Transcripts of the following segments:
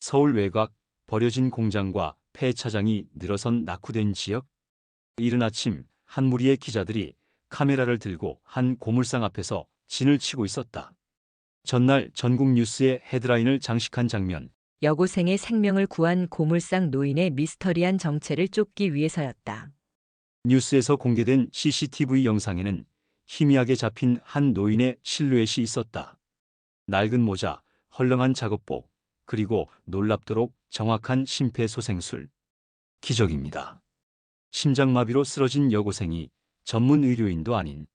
서울 외곽, 버려진 공장과 폐차장이 늘어선 낙후된 지역. 이른 아침 한 무리의 기자들이 카메라를 들고 한 고물상 앞에서 진을 치고 있었다. 전날 전국 뉴스의 헤드라인을 장식한 장면. 여고생의 생명을 구한 고물상 노인의 미스터리한 정체를 쫓기 위해서였다. 뉴스에서 공개된 CCTV 영상에는 희미하게 잡힌 한 노인의 실루엣이 있었다. 낡은 모자, 헐렁한 작업복, 그리고 놀랍도록 정확한 심폐소생술. 기적입니다. 심장마비로 쓰러진 여고생이 전문 의료인도 아닌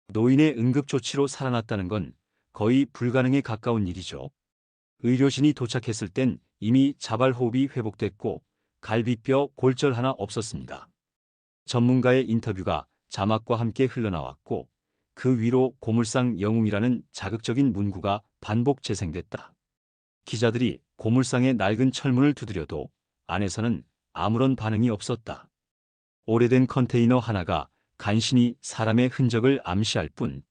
노인의 응급조치로 살아났다는 건 거의 불가능에 가까운 일이죠. 의료진이 도착했을 땐 이미 자발호흡이 회복됐고 갈비뼈 골절 하나 없었습니다. 전문가의 인터뷰가 자막과 함께 흘러나왔고 그 위로 고물상 영웅이라는 자극적인 문구가 반복 재생됐다. 기자들이 고물상의 낡은 철문을 두드려도 안에서는 아무런 반응이 없었다. 오래된 컨테이너 하나가 간신히 사람의 흔적을 암시할 뿐.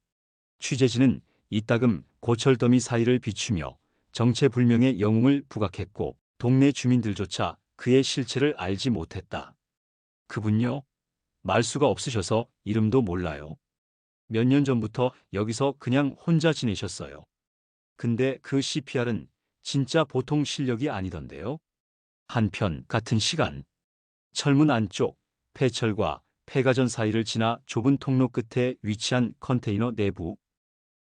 취재진은 이따금 고철더미 사이를 비추며 정체불명의 영웅을 부각했고 동네 주민들조차 그의 실체를 알지 못했다. 그분요? 말수가 없으셔서 이름도 몰라요. 몇 년 전부터 여기서 그냥 혼자 지내셨어요. 근데 그 CPR은 진짜 보통 실력이 아니던데요. 한편 같은 시간 철문 안쪽 폐철과 폐가전 사이를 지나 좁은 통로 끝에 위치한 컨테이너 내부.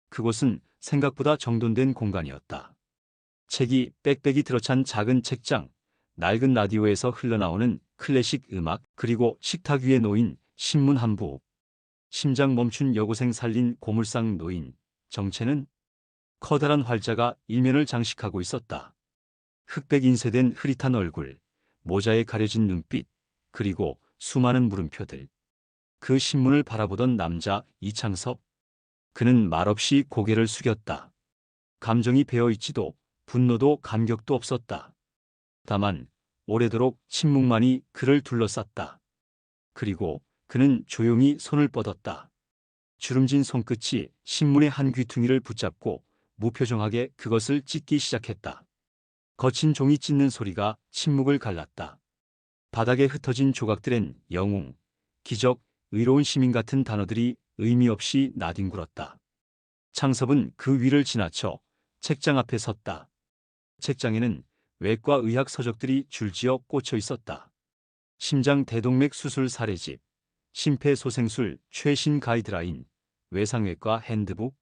그곳은 생각보다 정돈된 공간이었다. 책이 빽빽이 들어찬 작은 책장, 낡은 라디오에서 흘러나오는 클래식 음악, 그리고 식탁 위에 놓인 신문 한 부. 심장 멈춘 여고생 살린 고물상 노인. 정체는 커다란 활자가 일면을 장식하고 있었다. 흑백 인쇄된 흐릿한 얼굴, 모자에 가려진 눈빛, 그리고 수많은 물음표들. 그 신문을 바라보던 남자 이창섭. 그는 말없이 고개를 숙였다. 감정이 배어있지도 분노도 감격도 없었다. 다만 오래도록 침묵만이 그를 둘러쌌다. 그리고 그는 조용히 손을 뻗었다. 주름진 손끝이 신문의 한 귀퉁이를 붙잡고 무표정하게 그것을 찢기 시작했다. 거친 종이 찢는 소리가 침묵을 갈랐다. 바닥에 흩어진 조각들엔 영웅, 기적, 의로운 시민 같은 단어들이 의미 없이 나뒹굴었다. 창섭은 그 위를 지나쳐 책장 앞에 섰다. 책장에는 외과 의학 서적들이 줄지어 꽂혀 있었다. 심장 대동맥 수술 사례집, 심폐소생술 최신 가이드라인, 외상외과 핸드북.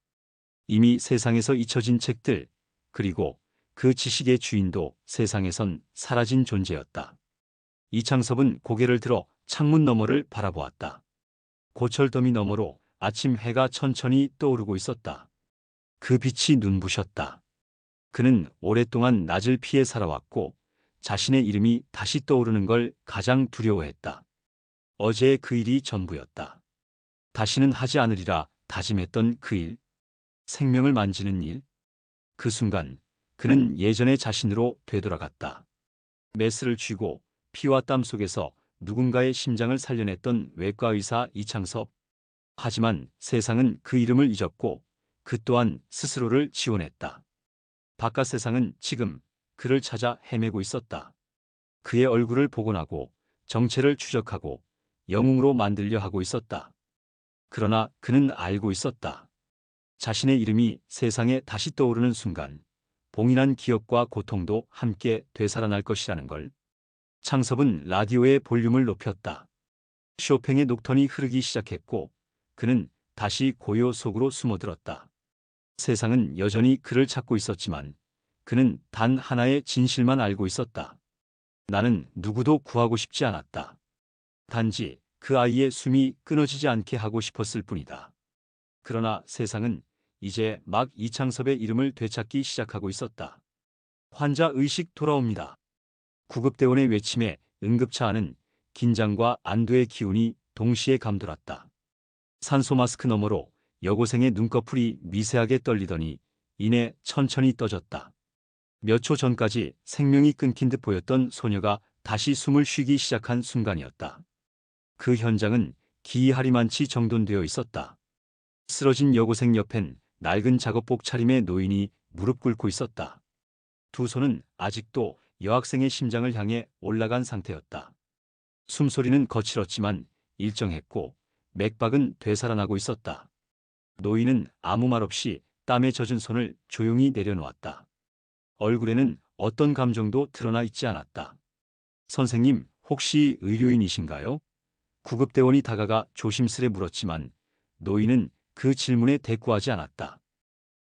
이미 세상에서 잊혀진 책들, 그리고 그 지식의 주인도 세상에선 사라진 존재였다. 이창섭은 고개를 들어 창문 너머를 바라보았다. 고철더미 너머로 아침 해가 천천히 떠오르고 있었다. 그 빛이 눈부셨다. 그는 오랫동안 낮을 피해 살아왔고 자신의 이름이 다시 떠오르는 걸 가장 두려워했다. 어제의 그 일이 전부였다. 다시는 하지 않으리라 다짐했던 그 일, 생명을 만지는 일. 그 순간 그는 예전의 자신으로 되돌아갔다. 메스를 쥐고 피와 땀 속에서 누군가의 심장을 살려냈던 외과의사 이창섭. 하지만 세상은 그 이름을 잊었고 그 또한 스스로를 지워냈다. 바깥 세상은 지금 그를 찾아 헤매고 있었다. 그의 얼굴을 복원하고 정체를 추적하고 영웅으로 만들려 하고 있었다. 그러나 그는 알고 있었다. 자신의 이름이 세상에 다시 떠오르는 순간 봉인한 기억과 고통도 함께 되살아날 것이라는 걸. 창섭은 라디오의 볼륨을 높였다. 쇼팽의 녹턴이 흐르기 시작했고 그는 다시 고요 속으로 숨어들었다. 세상은 여전히 그를 찾고 있었지만 그는 단 하나의 진실만 알고 있었다. 나는 누구도 구하고 싶지 않았다. 단지 그 아이의 숨이 끊어지지 않게 하고 싶었을 뿐이다. 그러나 세상은 이제 막 이창섭의 이름을 되찾기 시작하고 있었다. 환자 의식 돌아옵니다. 구급대원의 외침에 응급차 안은 긴장과 안도의 기운이 동시에 감돌았다. 산소 마스크 너머로 여고생의 눈꺼풀이 미세하게 떨리더니 이내 천천히 떠졌다. 몇 초 전까지 생명이 끊긴 듯 보였던 소녀가 다시 숨을 쉬기 시작한 순간이었다. 그 현장은 기이하리만치 정돈되어 있었다. 쓰러진 여고생 옆엔 낡은 작업복 차림의 노인이 무릎 꿇고 있었다. 두 손은 아직도 여학생의 심장을 향해 올라간 상태였다. 숨소리는 거칠었지만 일정했고 맥박은 되살아나고 있었다. 노인은 아무 말 없이 땀에 젖은 손을 조용히 내려놓았다. 얼굴에는 어떤 감정도 드러나 있지 않았다. 선생님, 혹시 의료인이신가요? 구급대원이 다가가 조심스레 물었지만 노인은 그 질문에 대꾸하지 않았다.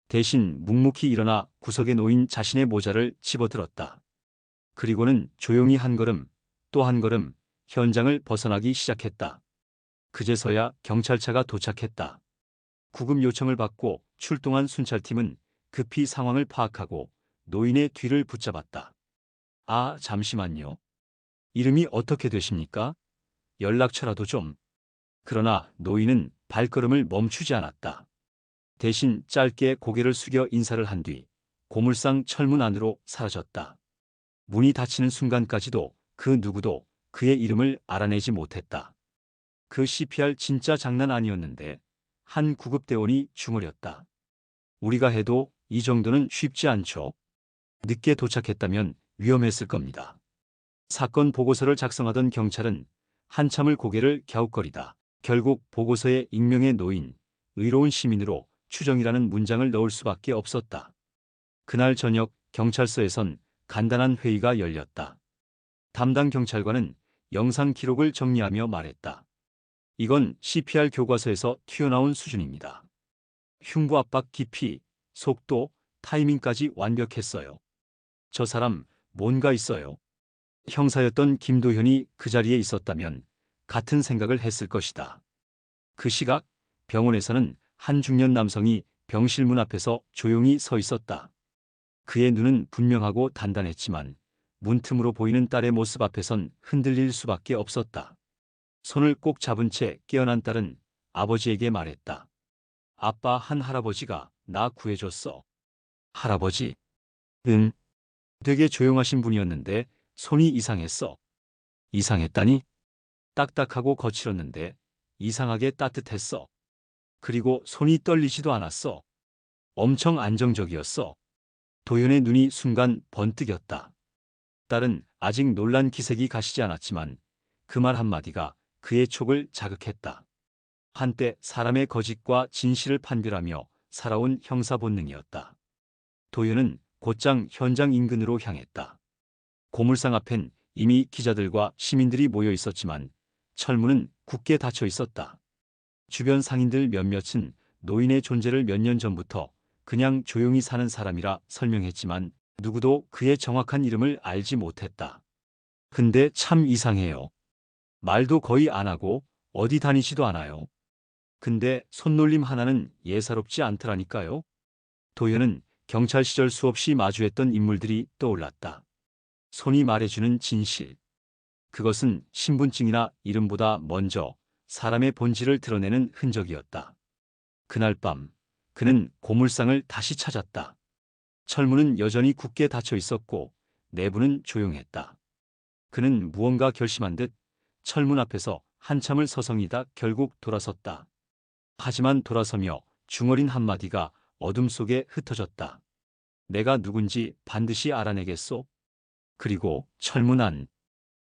대신 묵묵히 일어나 구석에 놓인 자신의 모자를 집어들었다. 그리고는 조용히 한 걸음, 또 한 걸음 현장을 벗어나기 시작했다. 그제서야 경찰차가 도착했다. 구급 요청을 받고 출동한 순찰팀은 급히 상황을 파악하고 노인의 뒤를 붙잡았다. 아, 잠시만요. 이름이 어떻게 되십니까? 연락처라도 좀. 그러나 노인은 발걸음을 멈추지 않았다. 대신 짧게 고개를 숙여 인사를 한 뒤 고물상 철문 안으로 사라졌다. 문이 닫히는 순간까지도 그 누구도 그의 이름을 알아내지 못했다. 그 CPR 진짜 장난 아니었는데 한 구급대원이 중얼였다. 우리가 해도 이 정도는 쉽지 않죠. 늦게 도착했다면 위험했을 겁니다. 사건 보고서를 작성하던 경찰은 한참을 고개를 갸웃거리다 결국 보고서에 익명의 노인, 의로운 시민으로 추정이라는 문장을 넣을 수밖에 없었다. 그날 저녁 경찰서에선 간단한 회의가 열렸다. 담당 경찰관은 영상 기록을 정리하며 말했다. 이건 CPR 교과서에서 튀어나온 수준입니다. 흉부 압박 깊이, 속도, 타이밍까지 완벽했어요. 저 사람 뭔가 있어요. 형사였던 김도현이 그 자리에 있었다면 같은 생각을 했을 것이다. 그 시각 병원에서는 한 중년 남성이 병실 문 앞에서 조용히 서 있었다. 그의 눈은 분명하고 단단했지만 문틈으로 보이는 딸의 모습 앞에선 흔들릴 수밖에 없었다. 손을 꼭 잡은 채 깨어난 딸은 아버지에게 말했다. 아빠, 한 할아버지가 나 구해줬어. 할아버지? 응. 되게 조용하신 분이었는데 손이 이상했어. 이상했다니? 딱딱하고 거칠었는데 이상하게 따뜻했어. 그리고 손이 떨리지도 않았어. 엄청 안정적이었어. 도연의 눈이 순간 번뜩였다. 딸은 아직 놀란 기색이 가시지 않았지만 그 말 한마디가 그의 촉을 자극했다. 한때 사람의 거짓과 진실을 판별하며 살아온 형사 본능이었다. 도연은 곧장 현장 인근으로 향했다. 고물상 앞엔 이미 기자들과 시민들이 모여 있었지만 철문은 굳게 닫혀 있었다. 주변 상인들 몇몇은 노인의 존재를 몇 년 전부터 그냥 조용히 사는 사람이라 설명했지만 누구도 그의 정확한 이름을 알지 못했다. 근데 참 이상해요. 말도 거의 안 하고 어디 다니지도 않아요. 근데 손놀림 하나는 예사롭지 않더라니까요. 도연은 경찰 시절 수없이 마주했던 인물들이 떠올랐다. 손이 말해주는 진실. 그것은 신분증이나 이름보다 먼저 사람의 본질을 드러내는 흔적이었다. 그날 밤 그는 고물상을 다시 찾았다. 철문은 여전히 굳게 닫혀 있었고 내부는 조용했다. 그는 무언가 결심한 듯 철문 앞에서 한참을 서성이다 결국 돌아섰다. 하지만 돌아서며 중얼인 한마디가 어둠 속에 흩어졌다. 내가 누군지 반드시 알아내겠소? 그리고 철문 안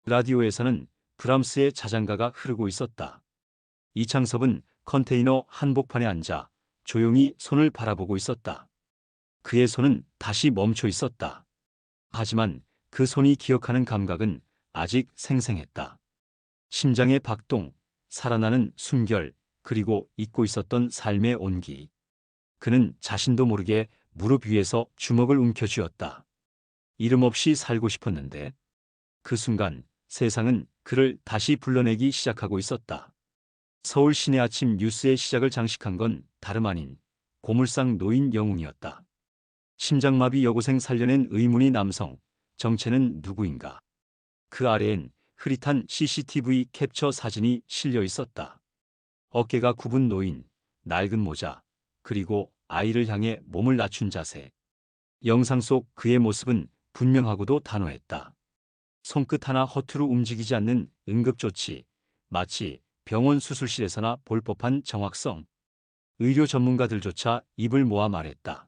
라디오에서는 브람스의 자장가가 흐르고 있었다. 이창섭은 컨테이너 한복판에 앉아 조용히 손을 바라보고 있었다. 그의 손은 다시 멈춰 있었다. 하지만 그 손이 기억하는 감각은 아직 생생했다. 심장의 박동, 살아나는 숨결, 그리고 잊고 있었던 삶의 온기. 그는 자신도 모르게 무릎 위에서 주먹을 움켜쥐었다. 이름 없이 살고 싶었는데 그 순간 세상은 그를 다시 불러내기 시작하고 있었다. 서울 시내 아침 뉴스의 시작을 장식한 건 다름 아닌 고물상 노인 영웅이었다. 심장마비 여고생 살려낸 의문의 남성, 정체는 누구인가? 그 아래엔 흐릿한 CCTV 캡처 사진이 실려 있었다. 어깨가 굽은 노인, 낡은 모자, 그리고 아이를 향해 몸을 낮춘 자세. 영상 속 그의 모습은 분명하고도 단호했다. 손끝 하나 허투루 움직이지 않는 응급조치, 마치 병원 수술실에서나 볼 법한 정확성. 의료 전문가들조차 입을 모아 말했다.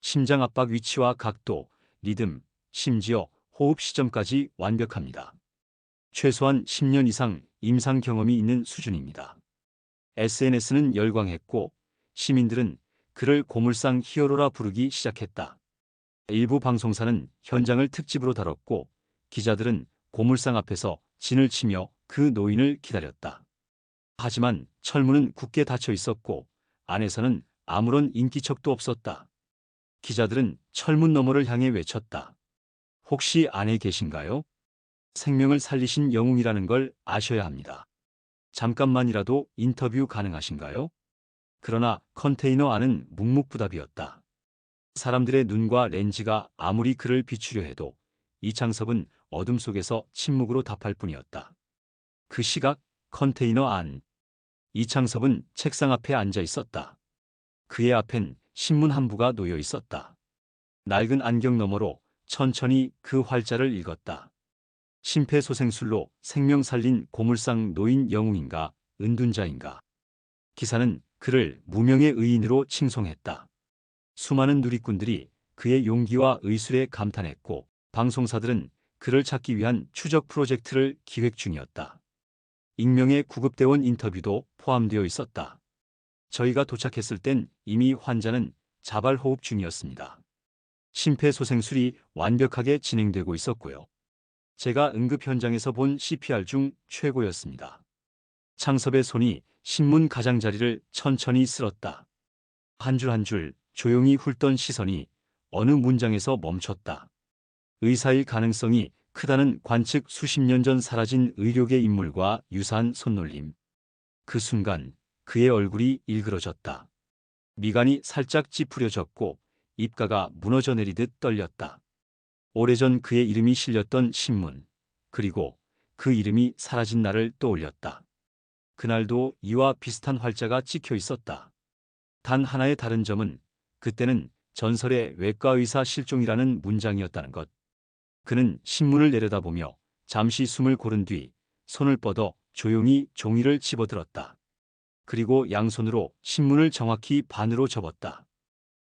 심장 압박 위치와 각도, 리듬, 심지어 호흡 시점까지 완벽합니다. 최소한 10년 이상 임상 경험이 있는 수준입니다. SNS는 열광했고 시민들은 그를 고물상 히어로라 부르기 시작했다. 일부 방송사는 현장을 특집으로 다뤘고 기자들은 고물상 앞에서 진을 치며 그 노인을 기다렸다. 하지만 철문은 굳게 닫혀 있었고 안에서는 아무런 인기척도 없었다. 기자들은 철문 너머를 향해 외쳤다. 혹시 안에 계신가요? 생명을 살리신 영웅이라는 걸 아셔야 합니다. 잠깐만이라도 인터뷰 가능하신가요? 그러나 컨테이너 안은 묵묵부답이었다. 사람들의 눈과 렌즈가 아무리 그를 비추려 해도 이창섭은 어둠 속에서 침묵으로 답할 뿐이었다. 그 시각 컨테이너 안. 이창섭은 책상 앞에 앉아 있었다. 그의 앞엔 신문 한 부가 놓여 있었다. 낡은 안경 너머로 천천히 그 활자를 읽었다. 심폐소생술로 생명 살린 고물상 노인 영웅인가 은둔자인가. 기사는 그를 무명의 의인으로 칭송했다. 수많은 누리꾼들이 그의 용기와 의술에 감탄했고 방송사들은 그를 찾기 위한 추적 프로젝트를 기획 중이었다. 익명의 구급대원 인터뷰도 포함되어 있었다. 저희가 도착했을 땐 이미 환자는 자발호흡 중이었습니다. 심폐소생술이 완벽하게 진행되고 있었고요. 제가 응급 현장에서 본 CPR 중 최고였습니다. 창섭의 손이 신문 가장자리를 천천히 쓸었다. 한 줄 한 줄 조용히 훑던 시선이 어느 문장에서 멈췄다. 의사일 가능성이 크다는 관측 수십 년 전 사라진 의료계 인물과 유사한 손놀림. 그 순간 그의 얼굴이 일그러졌다. 미간이 살짝 찌푸려졌고 입가가 무너져 내리듯 떨렸다. 오래전 그의 이름이 실렸던 신문, 그리고 그 이름이 사라진 날을 떠올렸다. 그날도 이와 비슷한 활자가 찍혀 있었다. 단 하나의 다른 점은 그때는 전설의 외과의사 실종이라는 문장이었다는 것. 그는 신문을 내려다보며 잠시 숨을 고른 뒤 손을 뻗어 조용히 종이를 집어들었다. 그리고 양손으로 신문을 정확히 반으로 접었다.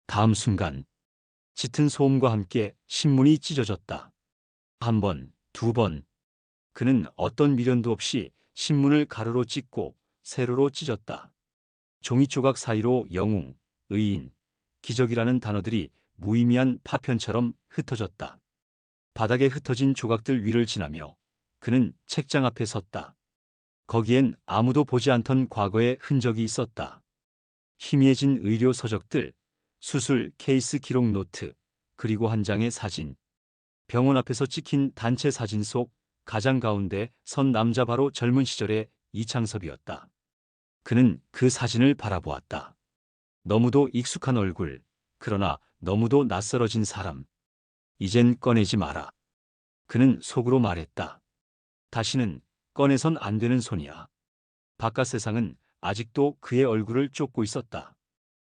다음 순간 짙은 소음과 함께 신문이 찢어졌다. 한 번, 두 번. 그는 어떤 미련도 없이 신문을 가로로 찢고 세로로 찢었다. 종이 조각 사이로 영웅, 의인, 기적이라는 단어들이 무의미한 파편처럼 흩어졌다. 바닥에 흩어진 조각들 위를 지나며 그는 책장 앞에 섰다. 거기엔 아무도 보지 않던 과거의 흔적이 있었다. 희미해진 의료 서적들, 수술 케이스 기록 노트, 그리고 한 장의 사진. 병원 앞에서 찍힌 단체 사진 속 가장 가운데 선 남자 바로 젊은 시절의 이창섭이었다. 그는 그 사진을 바라보았다. 너무도 익숙한 얼굴, 그러나 너무도 낯설어진 사람. 이젠 꺼내지 마라. 그는 속으로 말했다. 다시는 꺼내선 안 되는 손이야. 바깥 세상은 아직도 그의 얼굴을 쫓고 있었다.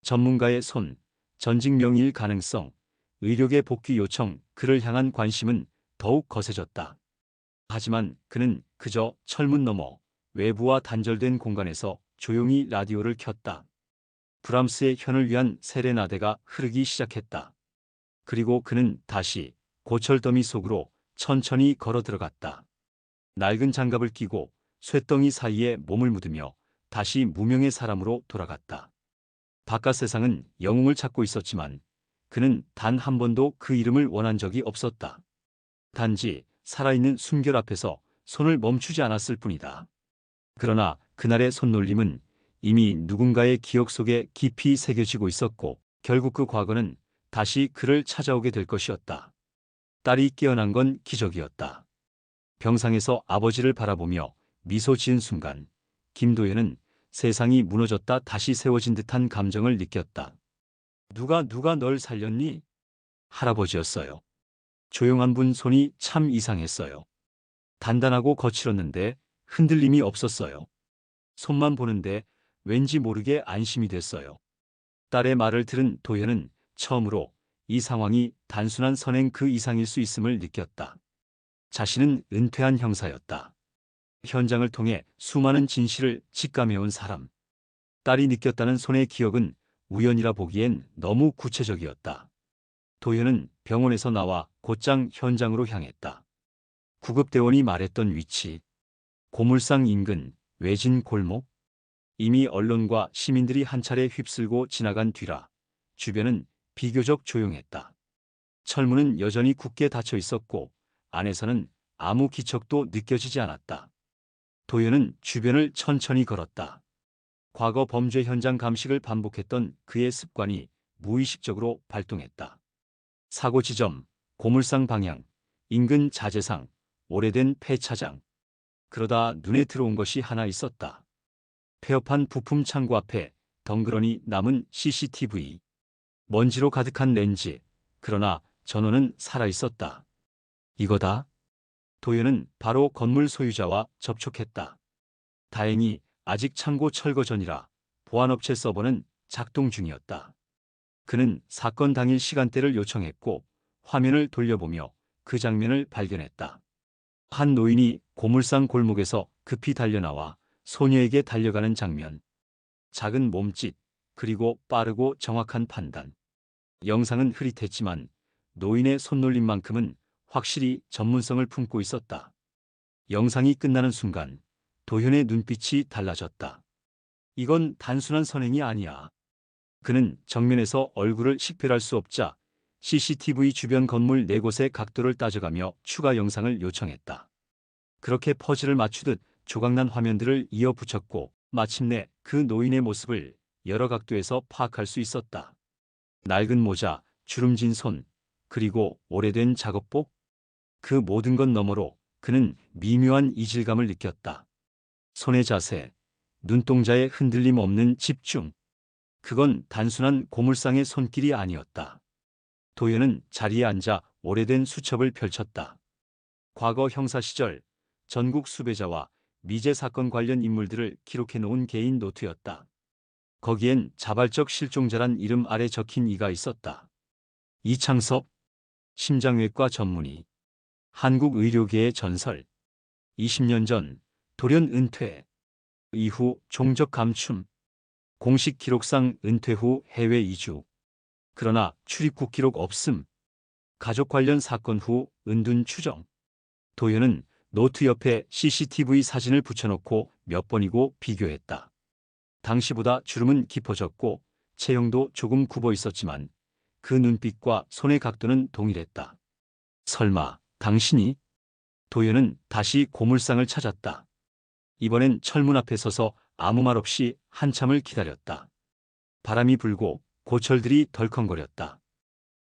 전문가의 손, 전직 명의일 가능성, 의료계 복귀 요청, 그를 향한 관심은 더욱 거세졌다. 하지만 그는 그저 철문 너머 외부와 단절된 공간에서 조용히 라디오를 켰다. 브람스의 현을 위한 세레나데가 흐르기 시작했다. 그리고 그는 다시 고철더미 속으로 천천히 걸어 들어갔다. 낡은 장갑을 끼고 쇳덩이 사이에 몸을 묻으며 다시 무명의 사람으로 돌아갔다. 바깥 세상은 영웅을 찾고 있었지만 그는 단 한 번도 그 이름을 원한 적이 없었다. 단지 살아있는 숨결 앞에서 손을 멈추지 않았을 뿐이다. 그러나 그날의 손놀림은 이미 누군가의 기억 속에 깊이 새겨지고 있었고 결국 그 과거는 다시 그를 찾아오게 될 것이었다. 딸이 깨어난 건 기적이었다. 병상에서 아버지를 바라보며 미소 지은 순간 김도연은 세상이 무너졌다 다시 세워진 듯한 감정을 느꼈다. 누가 널 살렸니? 할아버지였어요. 조용한 분 손이 참 이상했어요. 단단하고 거칠었는데 흔들림이 없었어요. 손만 보는데 왠지 모르게 안심이 됐어요. 딸의 말을 들은 도연은 처음으로 이 상황이 단순한 선행 그 이상일 수 있음을 느꼈다. 자신은 은퇴한 형사였다. 현장을 통해 수많은 진실을 직감해온 사람. 딸이 느꼈다는 손의 기억은 우연이라 보기엔 너무 구체적이었다. 도연은 병원에서 나와 곧장 현장으로 향했다. 구급대원이 말했던 위치, 고물상 인근 외진 골목. 이미 언론과 시민들이 한 차례 휩쓸고 지나간 뒤라 주변은 비교적 조용했다. 철문은 여전히 굳게 닫혀 있었고 안에서는 아무 기척도 느껴지지 않았다. 도현은 주변을 천천히 걸었다. 과거 범죄 현장 감식을 반복했던 그의 습관이 무의식적으로 발동했다. 사고 지점, 고물상 방향, 인근 자재상, 오래된 폐차장. 그러다 눈에 들어온 것이 하나 있었다. 폐업한 부품 창고 앞에 덩그러니 남은 CCTV. 먼지로 가득한 렌즈. 그러나 전원은 살아있었다. 이거다. 도현은 바로 건물 소유자와 접촉했다. 다행히 아직 창고 철거 전이라 보안업체 서버는 작동 중이었다. 그는 사건 당일 시간대를 요청했고 화면을 돌려보며 그 장면을 발견했다. 한 노인이 고물상 골목에서 급히 달려나와 소녀에게 달려가는 장면. 작은 몸짓, 그리고 빠르고 정확한 판단. 영상은 흐릿했지만 노인의 손놀림만큼은 확실히 전문성을 품고 있었다. 영상이 끝나는 순간 도현의 눈빛이 달라졌다. 이건 단순한 선행이 아니야. 그는 정면에서 얼굴을 식별할 수 없자 CCTV 주변 건물 4곳의 각도를 따져가며 추가 영상을 요청했다. 그렇게 퍼즐을 맞추듯 조각난 화면들을 이어 붙였고 마침내 그 노인의 모습을 여러 각도에서 파악할 수 있었다. 낡은 모자, 주름진 손, 그리고 오래된 작업복. 그 모든 것 너머로 그는 미묘한 이질감을 느꼈다. 손의 자세, 눈동자의 흔들림 없는 집중. 그건 단순한 고물상의 손길이 아니었다. 도현은 자리에 앉아 오래된 수첩을 펼쳤다. 과거 형사 시절 전국 수배자와 미제 사건 관련 인물들을 기록해 놓은 개인 노트였다. 거기엔 자발적 실종자란 이름 아래 적힌 이가 있었다. 이창섭, 심장외과 전문의. 한국 의료계의 전설. 20년 전 돌연 은퇴. 이후 종적 감춤. 공식 기록상 은퇴 후 해외 이주. 그러나 출입국 기록 없음. 가족 관련 사건 후 은둔 추정. 도현은 노트 옆에 CCTV 사진을 붙여놓고 몇 번이고 비교했다. 당시보다 주름은 깊어졌고 체형도 조금 굽어 있었지만 그 눈빛과 손의 각도는 동일했다. 설마 당신이? 도현은 다시 고물상을 찾았다. 이번엔 철문 앞에 서서 아무 말 없이 한참을 기다렸다. 바람이 불고 고철들이 덜컹거렸다.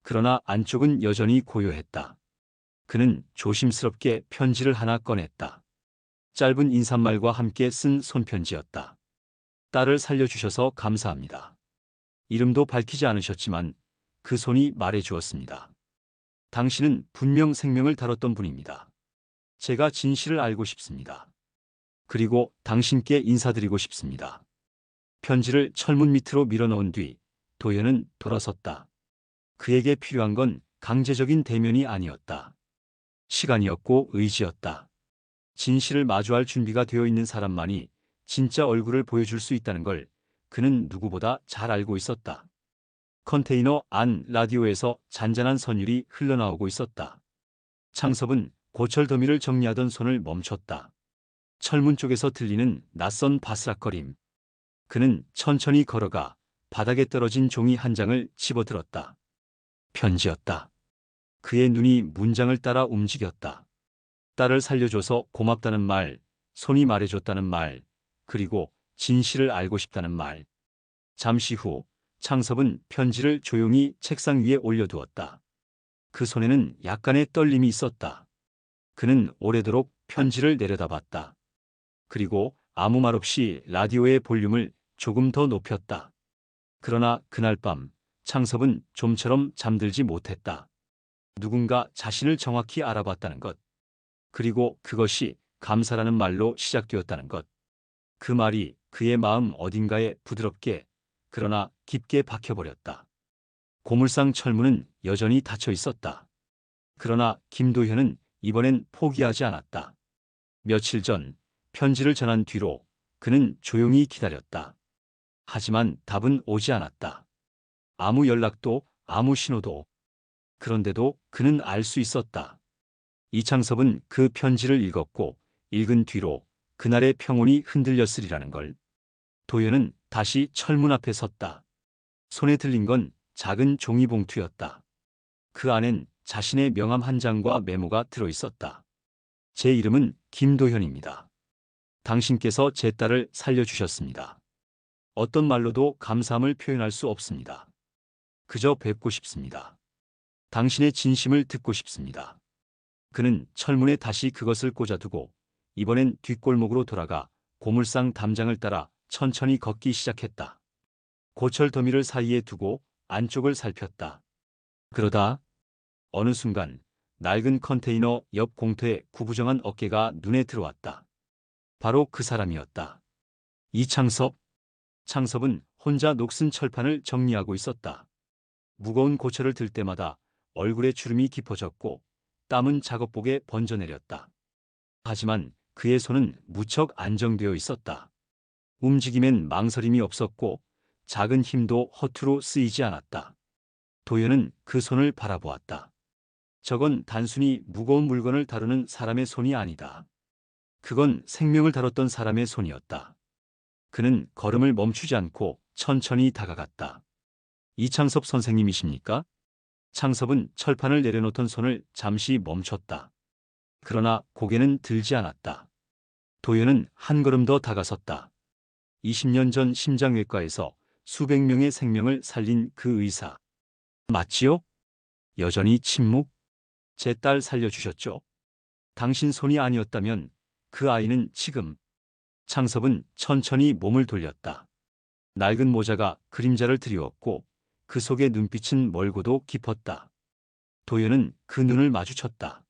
그러나 안쪽은 여전히 고요했다. 그는 조심스럽게 편지를 하나 꺼냈다. 짧은 인사말과 함께 쓴 손편지였다. 딸을 살려주셔서 감사합니다. 이름도 밝히지 않으셨지만 그 손이 말해주었습니다. 당신은 분명 생명을 다뤘던 분입니다. 제가 진실을 알고 싶습니다. 그리고 당신께 인사드리고 싶습니다. 편지를 철문 밑으로 밀어넣은 뒤 도현은 돌아섰다. 그에게 필요한 건 강제적인 대면이 아니었다. 시간이었고 의지였다. 진실을 마주할 준비가 되어 있는 사람만이 진짜 얼굴을 보여줄 수 있다는 걸 그는 누구보다 잘 알고 있었다. 컨테이너 안 라디오에서 잔잔한 선율이 흘러나오고 있었다. 창섭은 고철 더미를 정리하던 손을 멈췄다. 철문 쪽에서 들리는 낯선 바스락거림. 그는 천천히 걸어가 바닥에 떨어진 종이 한 장을 집어들었다. 편지였다. 그의 눈이 문장을 따라 움직였다. 딸을 살려줘서 고맙다는 말, 손이 말해줬다는 말, 그리고 진실을 알고 싶다는 말. 잠시 후 창섭은 편지를 조용히 책상 위에 올려두었다. 그 손에는 약간의 떨림이 있었다. 그는 오래도록 편지를 내려다봤다. 그리고 아무 말 없이 라디오의 볼륨을 조금 더 높였다. 그러나 그날 밤 창섭은 좀처럼 잠들지 못했다. 누군가 자신을 정확히 알아봤다는 것. 그리고 그것이 감사라는 말로 시작되었다는 것. 그 말이 그의 마음 어딘가에 부드럽게 그러나 깊게 박혀버렸다. 고물상 철문은 여전히 닫혀 있었다. 그러나 김도현은 이번엔 포기하지 않았다. 며칠 전 편지를 전한 뒤로 그는 조용히 기다렸다. 하지만 답은 오지 않았다. 아무 연락도, 아무 신호도. 그런데도 그는 알 수 있었다. 이창섭은 그 편지를 읽었고 읽은 뒤로 그날의 평온이 흔들렸으리라는 걸. 도연은 다시 철문 앞에 섰다. 손에 들린 건 작은 종이봉투였다. 그 안엔 자신의 명함 한 장과 메모가 들어 있었다. 제 이름은 김도현입니다. 당신께서 제 딸을 살려주셨습니다. 어떤 말로도 감사함을 표현할 수 없습니다. 그저 뵙고 싶습니다. 당신의 진심을 듣고 싶습니다. 그는 철문에 다시 그것을 꽂아두고 이번엔 뒷골목으로 돌아가 고물상 담장을 따라 천천히 걷기 시작했다. 고철 더미를 사이에 두고 안쪽을 살폈다. 그러다 어느 순간 낡은 컨테이너 옆 공터의 구부정한 어깨가 눈에 들어왔다. 바로 그 사람이었다. 이창섭. 창섭은 혼자 녹슨 철판을 정리하고 있었다. 무거운 고철을 들 때마다 얼굴에 주름이 깊어졌고 땀은 작업복에 번져내렸다. 하지만 그의 손은 무척 안정되어 있었다. 움직임엔 망설임이 없었고 작은 힘도 허투루 쓰이지 않았다. 도연은 그 손을 바라보았다. 저건 단순히 무거운 물건을 다루는 사람의 손이 아니다. 그건 생명을 다뤘던 사람의 손이었다. 그는 걸음을 멈추지 않고 천천히 다가갔다. 이창섭 선생님이십니까? 창섭은 철판을 내려놓던 손을 잠시 멈췄다. 그러나 고개는 들지 않았다. 도연은 한 걸음 더 다가섰다. 20년 전 심장외과에서 수백 명의 생명을 살린 그 의사. 맞지요? 여전히 침묵. 제 딸 살려주셨죠? 당신 손이 아니었다면 그 아이는 지금. 창섭은 천천히 몸을 돌렸다. 낡은 모자가 그림자를 드리웠고 그 속의 눈빛은 멀고도 깊었다. 도연은 그 눈을 마주쳤다.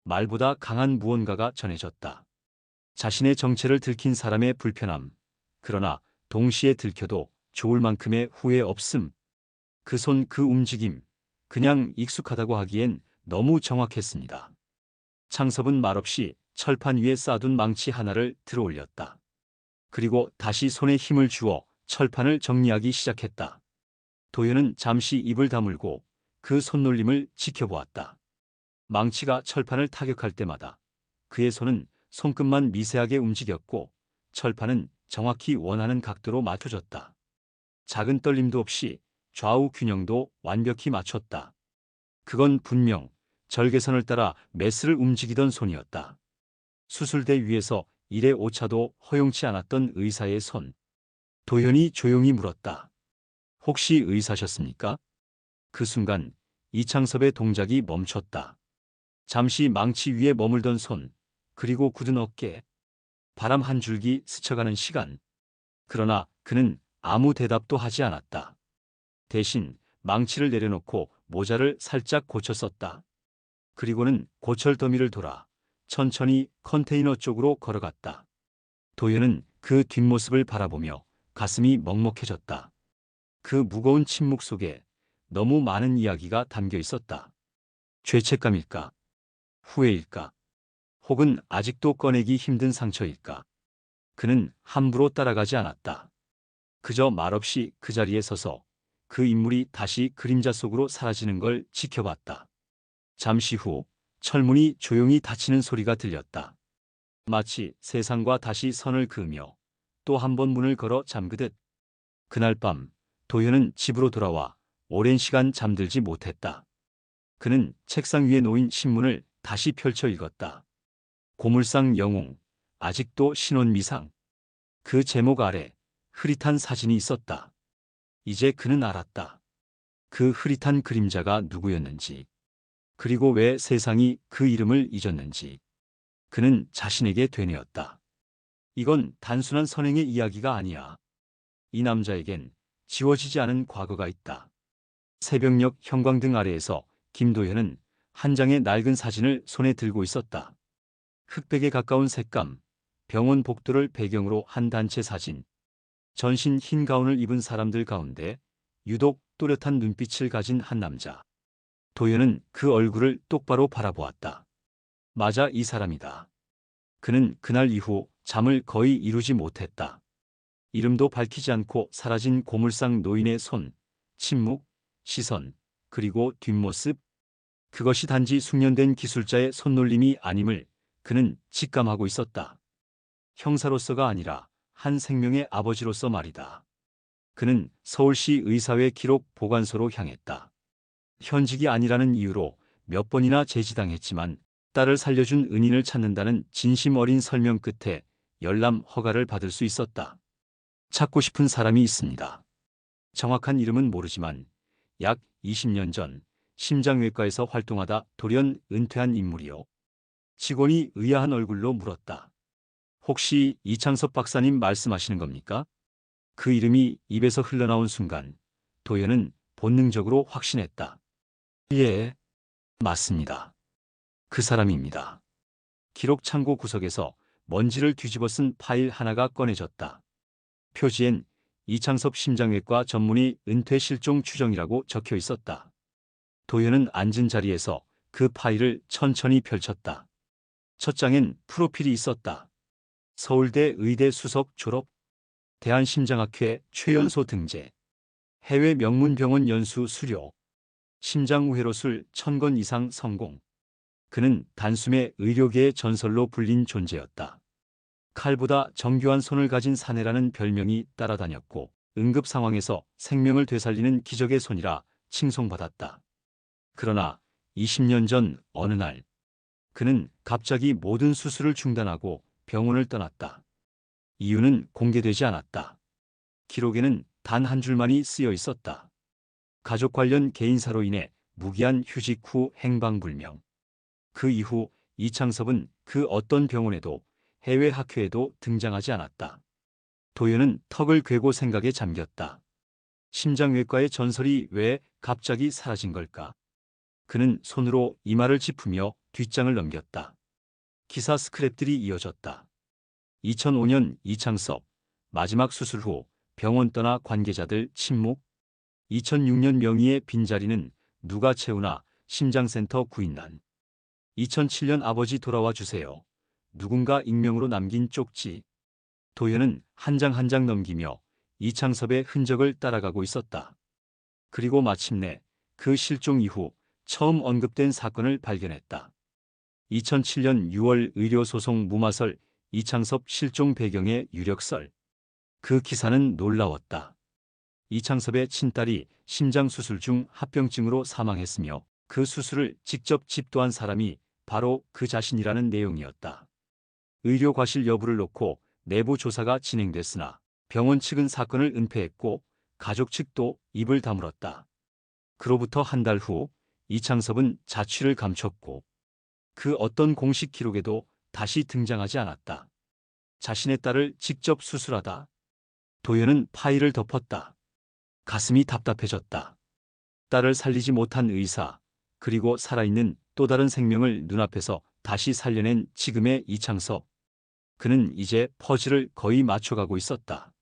말보다 강한 무언가가 전해졌다. 자신의 정체를 들킨 사람의 불편함. 그러나 동시에 들켜도 좋을 만큼의 후회 없음. 그 손 그 움직임. 그냥 익숙하다고 하기엔 너무 정확했습니다. 창섭은 말없이 철판 위에 쌓아둔 망치 하나를 들어 올렸다. 그리고 다시 손에 힘을 주어 철판을 정리하기 시작했다. 도연은 잠시 입을 다물고 그 손놀림을 지켜보았다. 망치가 철판을 타격할 때마다 그의 손은 손끝만 미세하게 움직였고 철판은 정확히 원하는 각도로 맞춰졌다. 작은 떨림도 없이 좌우 균형도 완벽히 맞췄다. 그건 분명 절개선을 따라 메스를 움직이던 손이었다. 수술대 위에서 일의 오차도 허용치 않았던 의사의 손. 도연이 조용히 물었다. 혹시 의사셨습니까? 그 순간 이창섭의 동작이 멈췄다. 잠시 망치 위에 머물던 손, 그리고 굳은 어깨, 바람 한 줄기 스쳐가는 시간. 그러나 그는 아무 대답도 하지 않았다. 대신 망치를 내려놓고 모자를 살짝 고쳐 썼다. 그리고는 고철 더미를 돌아 천천히 컨테이너 쪽으로 걸어갔다. 도연은 그 뒷모습을 바라보며 가슴이 먹먹해졌다. 그 무거운 침묵 속에 너무 많은 이야기가 담겨 있었다. 죄책감일까? 후회일까? 혹은 아직도 꺼내기 힘든 상처일까? 그는 함부로 따라가지 않았다. 그저 말없이 그 자리에 서서 그 인물이 다시 그림자 속으로 사라지는 걸 지켜봤다. 잠시 후 철문이 조용히 닫히는 소리가 들렸다. 마치 세상과 다시 선을 그으며 또 한 번 문을 걸어 잠그듯. 그날 밤 도현은 집으로 돌아와 오랜 시간 잠들지 못했다. 그는 책상 위에 놓인 신문을 다시 펼쳐 읽었다. 고물상 영웅, 아직도 신혼 미상. 그 제목 아래 흐릿한 사진이 있었다. 이제 그는 알았다. 그 흐릿한 그림자가 누구였는지, 그리고 왜 세상이 그 이름을 잊었는지. 그는 자신에게 되뇌었다. 이건 단순한 선행의 이야기가 아니야. 이 남자에겐 지워지지 않은 과거가 있다. 새벽녘 형광등 아래에서 김도현은 한 장의 낡은 사진을 손에 들고 있었다. 흑백에 가까운 색감, 병원 복도를 배경으로 한 단체 사진. 전신 흰 가운을 입은 사람들 가운데 유독 또렷한 눈빛을 가진 한 남자. 도현은 그 얼굴을 똑바로 바라보았다. 맞아, 이 사람이다. 그는 그날 이후 잠을 거의 이루지 못했다. 이름도 밝히지 않고 사라진 고물상 노인의 손, 침묵, 시선, 그리고 뒷모습. 그것이 단지 숙련된 기술자의 손놀림이 아님을 그는 직감하고 있었다. 형사로서가 아니라 한 생명의 아버지로서 말이다. 그는 서울시 의사회 기록 보관소로 향했다. 현직이 아니라는 이유로 몇 번이나 제지당했지만 딸을 살려준 은인을 찾는다는 진심 어린 설명 끝에 열람 허가를 받을 수 있었다. 찾고 싶은 사람이 있습니다. 정확한 이름은 모르지만 약 20년 전 심장외과에서 활동하다 돌연 은퇴한 인물이요. 직원이 의아한 얼굴로 물었다. 혹시 이창섭 박사님 말씀하시는 겁니까? 그 이름이 입에서 흘러나온 순간 도연은 본능적으로 확신했다. 예, 맞습니다. 그 사람입니다. 기록 창고 구석에서 먼지를 뒤집어 쓴 파일 하나가 꺼내졌다. 표지엔 이창섭 심장외과 전문의 은퇴 실종 추정이라고 적혀 있었다. 도연은 앉은 자리에서 그 파일을 천천히 펼쳤다. 첫 장엔 프로필이 있었다. 서울대 의대 수석 졸업, 대한심장학회 최연소 등재, 해외 명문병원 연수 수료, 심장우회로술 1000건 이상 성공. 그는 단숨에 의료계의 전설로 불린 존재였다. 칼보다 정교한 손을 가진 사내라는 별명이 따라다녔고 응급 상황에서 생명을 되살리는 기적의 손이라 칭송받았다. 그러나 20년 전 어느 날 그는 갑자기 모든 수술을 중단하고 병원을 떠났다. 이유는 공개되지 않았다. 기록에는 단 한 줄만이 쓰여 있었다. 가족 관련 개인사로 인해 무기한 휴직 후 행방불명. 그 이후 이창섭은 그 어떤 병원에도 해외 학회에도 등장하지 않았다. 도연은 턱을 괴고 생각에 잠겼다. 심장외과의 전설이 왜 갑자기 사라진 걸까? 그는 손으로 이마를 짚으며 뒷장을 넘겼다. 기사 스크랩들이 이어졌다. 2005년 이창섭 마지막 수술 후 병원 떠나 관계자들 침묵. 2006년 명의의 빈자리는 누가 채우나 심장센터 구인난. 2007년 아버지 돌아와 주세요. 누군가 익명으로 남긴 쪽지. 도연은 한 장 한 장 넘기며 이창섭의 흔적을 따라가고 있었다. 그리고 마침내 그 실종 이후 처음 언급된 사건을 발견했다. 2007년 6월 의료소송 무마설 이창섭 실종 배경의 유력설. 그 기사는 놀라웠다. 이창섭의 친딸이 심장수술 중 합병증으로 사망했으며 그 수술을 직접 집도한 사람이 바로 그 자신이라는 내용이었다. 의료 과실 여부를 놓고 내부 조사가 진행됐으나 병원 측은 사건을 은폐했고 가족 측도 입을 다물었다. 그로부터 한 달 후 이창섭은 자취를 감췄고 그 어떤 공식 기록에도 다시 등장하지 않았다. 자신의 딸을 직접 수술하다. 도연은 파일을 덮었다. 가슴이 답답해졌다. 딸을 살리지 못한 의사, 그리고 살아있는 또 다른 생명을 눈앞에서 다시 살려낸 지금의 이창섭. 그는 이제 퍼즐을 거의 맞춰가고 있었다.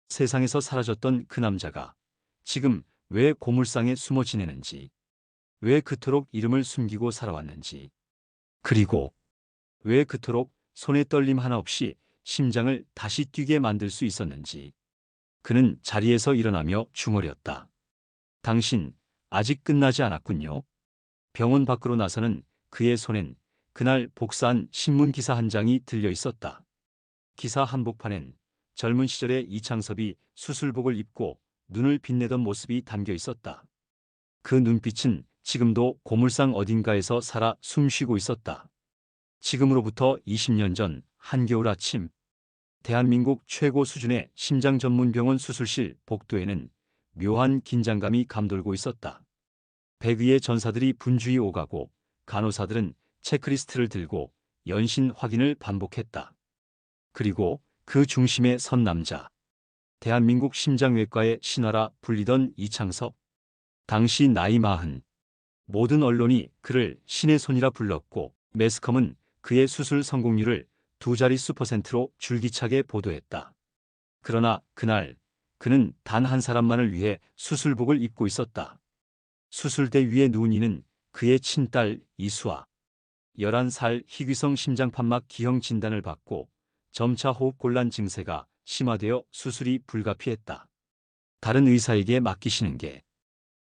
세상에서 사라졌던 그 남자가 지금 왜 고물상에 숨어 지내는지, 왜 그토록 이름을 숨기고 살아왔는지, 그리고 왜 그토록 손에 떨림 하나 없이 심장을 다시 뛰게 만들 수 있었는지. 그는 자리에서 일어나며 중얼였다. 당신 아직 끝나지 않았군요. 병원 밖으로 나서는 그의 손엔 그날 복사한 신문 기사 한 장이 들려 있었다. 기사 한복판엔 젊은 시절의 이창섭이 수술복을 입고 눈을 빛내던 모습이 담겨 있었다. 그 눈빛은 지금도 고물상 어딘가에서 살아 숨쉬고 있었다. 지금으로부터 20년 전 한겨울 아침, 대한민국 최고 수준의 심장 전문 병원 수술실 복도에는 묘한 긴장감이 감돌고 있었다. 백의의 전사들이 분주히 오가고 간호사들은 체크리스트를 들고 연신 확인을 반복했다. 그리고 그 중심에 선 남자. 대한민국 심장외과의 신화라 불리던 이창섭. 당시 나이 40. 모든 언론이 그를 신의 손이라 불렀고 매스컴은 그의 수술 성공률을 두 자릿수 %로 줄기차게 보도했다. 그러나 그날 그는 단 한 사람만을 위해 수술복을 입고 있었다. 수술대 위에 누운 이는 그의 친딸 이수아. 11살 희귀성 심장판막 기형 진단을 받고 점차 호흡곤란 증세가 심화되어 수술이 불가피했다. 다른 의사에게 맡기시는 게.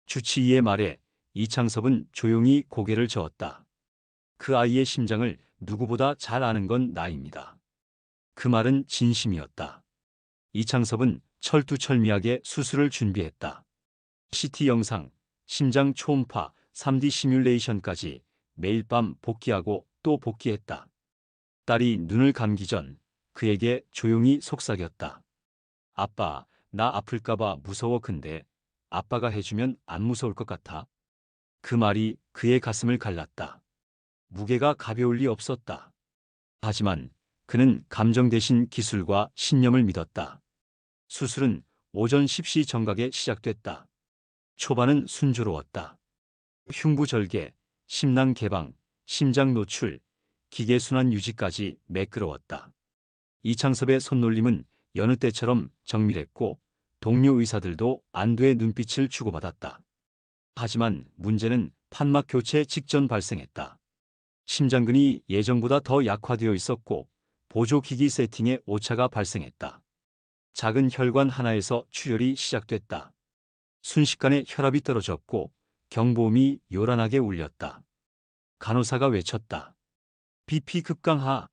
주치의의 말에 이창섭은 조용히 고개를 저었다. 그 아이의 심장을 누구보다 잘 아는 건 나입니다. 그 말은 진심이었다. 이창섭은 철두철미하게 수술을 준비했다. CT 영상, 심장 초음파, 3D 시뮬레이션까지 매일 밤 복귀하고 또 복귀했다. 딸이 눈을 감기 전 그에게 조용히 속삭였다. 아빠, 나 아플까봐 무서워. 근데 아빠가 해주면 안 무서울 것 같아. 그 말이 그의 가슴을 갈랐다. 무게가 가벼울 리 없었다. 하지만 그는 감정 대신 기술과 신념을 믿었다. 수술은 오전 10시 정각에 시작됐다. 초반은 순조로웠다. 흉부절개, 심낭 개방, 심장 노출, 기계순환 유지까지 매끄러웠다. 이창섭의 손놀림은 여느 때처럼 정밀했고 동료 의사들도 안도의 눈빛을 주고받았다. 하지만 문제는 판막 교체 직전 발생했다. 심장근이 예정보다 더 약화되어 있었고 보조기기 세팅에 오차가 발생했다. 작은 혈관 하나에서 출혈이 시작됐다. 순식간에 혈압이 떨어졌고 경보음이 요란하게 울렸다. 간호사가 외쳤다. BP 급강하.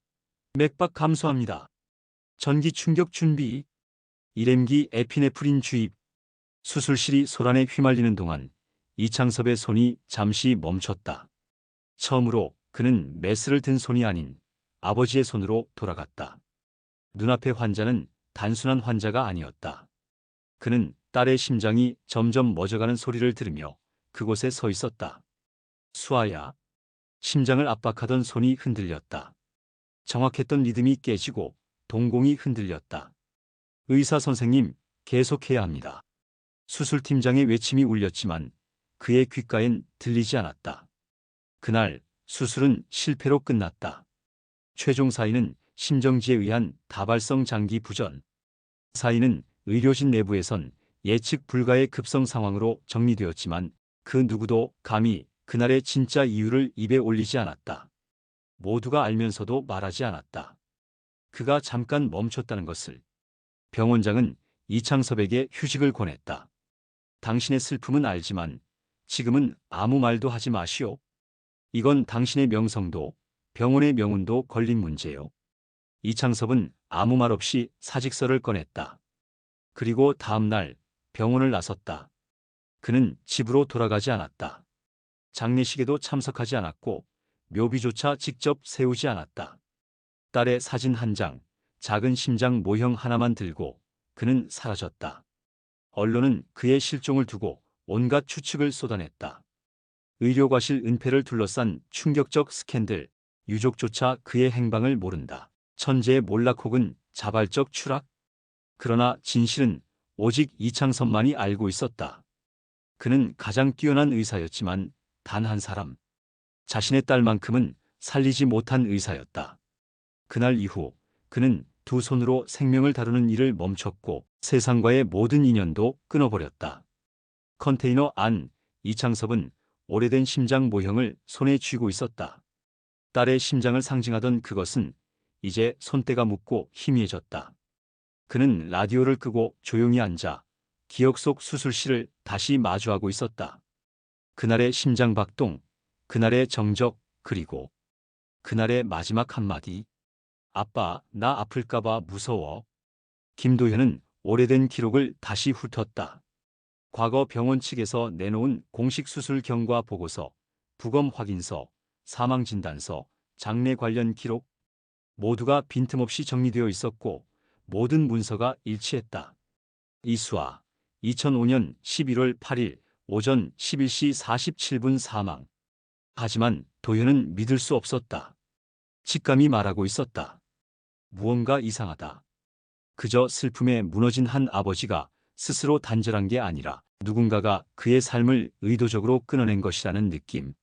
맥박 감소합니다. 전기 충격 준비. 일엠기 에피네프린 주입. 수술실이 소란에 휘말리는 동안 이창섭의 손이 잠시 멈췄다. 처음으로 그는 메스를 든 손이 아닌 아버지의 손으로 돌아갔다. 눈앞의 환자는 단순한 환자가 아니었다. 그는 딸의 심장이 점점 멎어가는 소리를 들으며 그곳에 서 있었다. 수아야. 심장을 압박하던 손이 흔들렸다. 정확했던 리듬이 깨지고 동공이 흔들렸다. 의사 선생님, 계속해야 합니다. 수술팀장의 외침이 울렸지만 그의 귓가엔 들리지 않았다. 그날 수술은 실패로 끝났다. 최종 사인은 심정지에 의한 다발성 장기 부전. 사인은 의료진 내부에선 예측 불가의 급성 상황으로 정리되었지만 그 누구도 감히 그날의 진짜 이유를 입에 올리지 않았다. 모두가 알면서도 말하지 않았다. 그가 잠깐 멈췄다는 것을. 병원장은 이창섭에게 휴직을 권했다. 당신의 슬픔은 알지만 지금은 아무 말도 하지 마시오. 이건 당신의 명성도 병원의 명운도 걸린 문제요. 이창섭은 아무 말 없이 사직서를 꺼냈다. 그리고 다음 날 병원을 나섰다. 그는 집으로 돌아가지 않았다. 장례식에도 참석하지 않았고 묘비조차 직접 세우지 않았다. 딸의 사진 한 장, 작은 심장 모형 하나만 들고 그는 사라졌다. 언론은 그의 실종을 두고 온갖 추측을 쏟아냈다. 의료과실 은폐를 둘러싼 충격적 스캔들, 유족조차 그의 행방을 모른다. 천재의 몰락 혹은 자발적 추락? 그러나 진실은 오직 이창섭만이 알고 있었다. 그는 가장 뛰어난 의사였지만 단 한 사람. 자신의 딸만큼은 살리지 못한 의사였다. 그날 이후 그는 두 손으로 생명을 다루는 일을 멈췄고 세상과의 모든 인연도 끊어버렸다. 컨테이너 안 이창섭은 오래된 심장 모형을 손에 쥐고 있었다. 딸의 심장을 상징하던 그것은 이제 손때가 묻고 희미해졌다. 그는 라디오를 끄고 조용히 앉아 기억 속 수술실을 다시 마주하고 있었다. 그날의 심장 박동, 그날의 정적, 그리고 그날의 마지막 한마디. 아빠, 나 아플까봐 무서워. 김도현은 오래된 기록을 다시 훑었다. 과거 병원 측에서 내놓은 공식 수술 경과 보고서, 부검 확인서, 사망 진단서, 장례 관련 기록 모두가 빈틈없이 정리되어 있었고 모든 문서가 일치했다. 이수아, 2005년 11월 8일 오전 11시 47분 사망. 하지만 도현은 믿을 수 없었다. 직감이 말하고 있었다. 무언가 이상하다. 그저 슬픔에 무너진 한 아버지가 스스로 단절한 게 아니라 누군가가 그의 삶을 의도적으로 끊어낸 것이라는 느낌.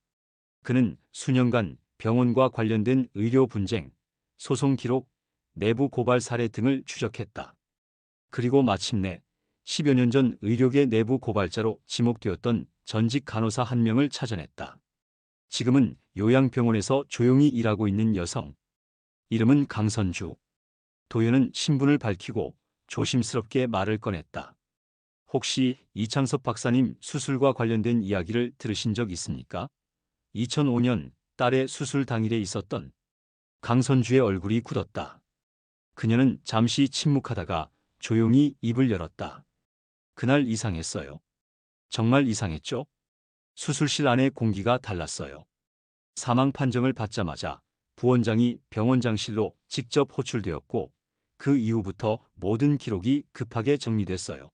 그는 수년간 병원과 관련된 의료 분쟁, 소송 기록, 내부 고발 사례 등을 추적했다. 그리고 마침내 10여 년 전 의료계 내부 고발자로 지목되었던 전직 간호사 한 명을 찾아냈다. 지금은 요양병원에서 조용히 일하고 있는 여성. 이름은 강선주. 도현은 신분을 밝히고 조심스럽게 말을 꺼냈다. 혹시 이창섭 박사님 수술과 관련된 이야기를 들으신 적 있습니까? 2005년 딸의 수술 당일에 있었던. 강선주의 얼굴이 굳었다. 그녀는 잠시 침묵하다가 조용히 입을 열었다. 그날 이상했어요. 정말 이상했죠? 수술실 안의 공기가 달랐어요. 사망 판정을 받자마자 부원장이 병원장실로 직접 호출되었고 그 이후부터 모든 기록이 급하게 정리됐어요.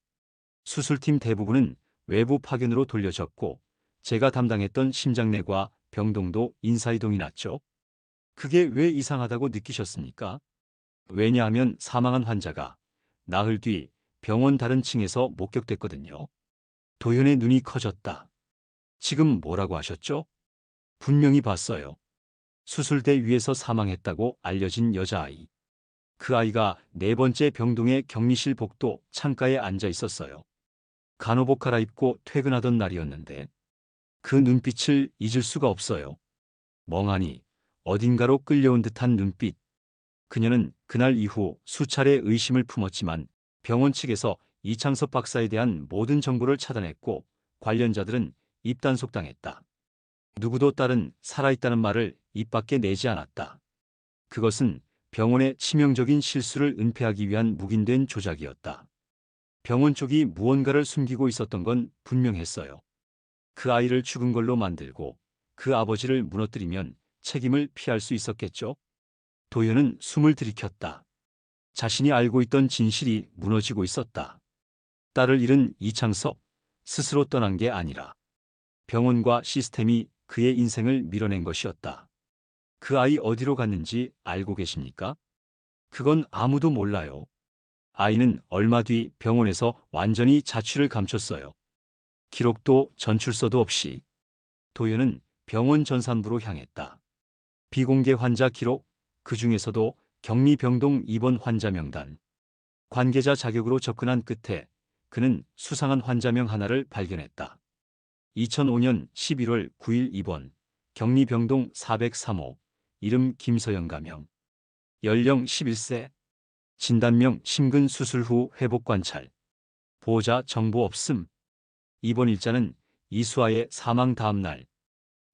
수술팀 대부분은 외부 파견으로 돌려졌고 제가 담당했던 심장내과 병동도 인사이동이 났죠. 그게 왜 이상하다고 느끼셨습니까? 왜냐하면 사망한 환자가 나흘 뒤 병원 다른 층에서 목격됐거든요. 도현의 눈이 커졌다. 지금 뭐라고 하셨죠? 분명히 봤어요. 수술대 위에서 사망했다고 알려진 여자아이. 그 아이가 네 번째 병동의 격리실 복도 창가에 앉아 있었어요. 간호복 갈아입고 퇴근하던 날이었는데 그 눈빛을 잊을 수가 없어요. 멍하니 어딘가로 끌려온 듯한 눈빛. 그녀는 그날 이후 수차례 의심을 품었지만 병원 측에서 이창섭 박사에 대한 모든 정보를 차단했고 관련자들은 입단속당했다. 누구도 딸은 살아있다는 말을 입 밖에 내지 않았다. 그것은 병원의 치명적인 실수를 은폐하기 위한 묵인된 조작이었다. 병원 쪽이 무언가를 숨기고 있었던 건 분명했어요. 그 아이를 죽은 걸로 만들고 그 아버지를 무너뜨리면 책임을 피할 수 있었겠죠? 도현은 숨을 들이켰다. 자신이 알고 있던 진실이 무너지고 있었다. 딸을 잃은 이창섭, 스스로 떠난 게 아니라 병원과 시스템이 그의 인생을 밀어낸 것이었다. 그 아이 어디로 갔는지 알고 계십니까? 그건 아무도 몰라요. 아이는 얼마 뒤 병원에서 완전히 자취를 감췄어요. 기록도 전출서도 없이. 도현은 병원 전산부로 향했다. 비공개 환자 기록, 그 중에서도 격리병동 입원 환자 명단. 관계자 자격으로 접근한 끝에 그는 수상한 환자명 하나를 발견했다. 2005년 11월 9일 입원, 격리병동 403호, 이름 김서영 가명. 연령 11세, 진단명 심근수술 후 회복관찰. 보호자 정보 없음. 입원 일자는 이수아의 사망 다음 날.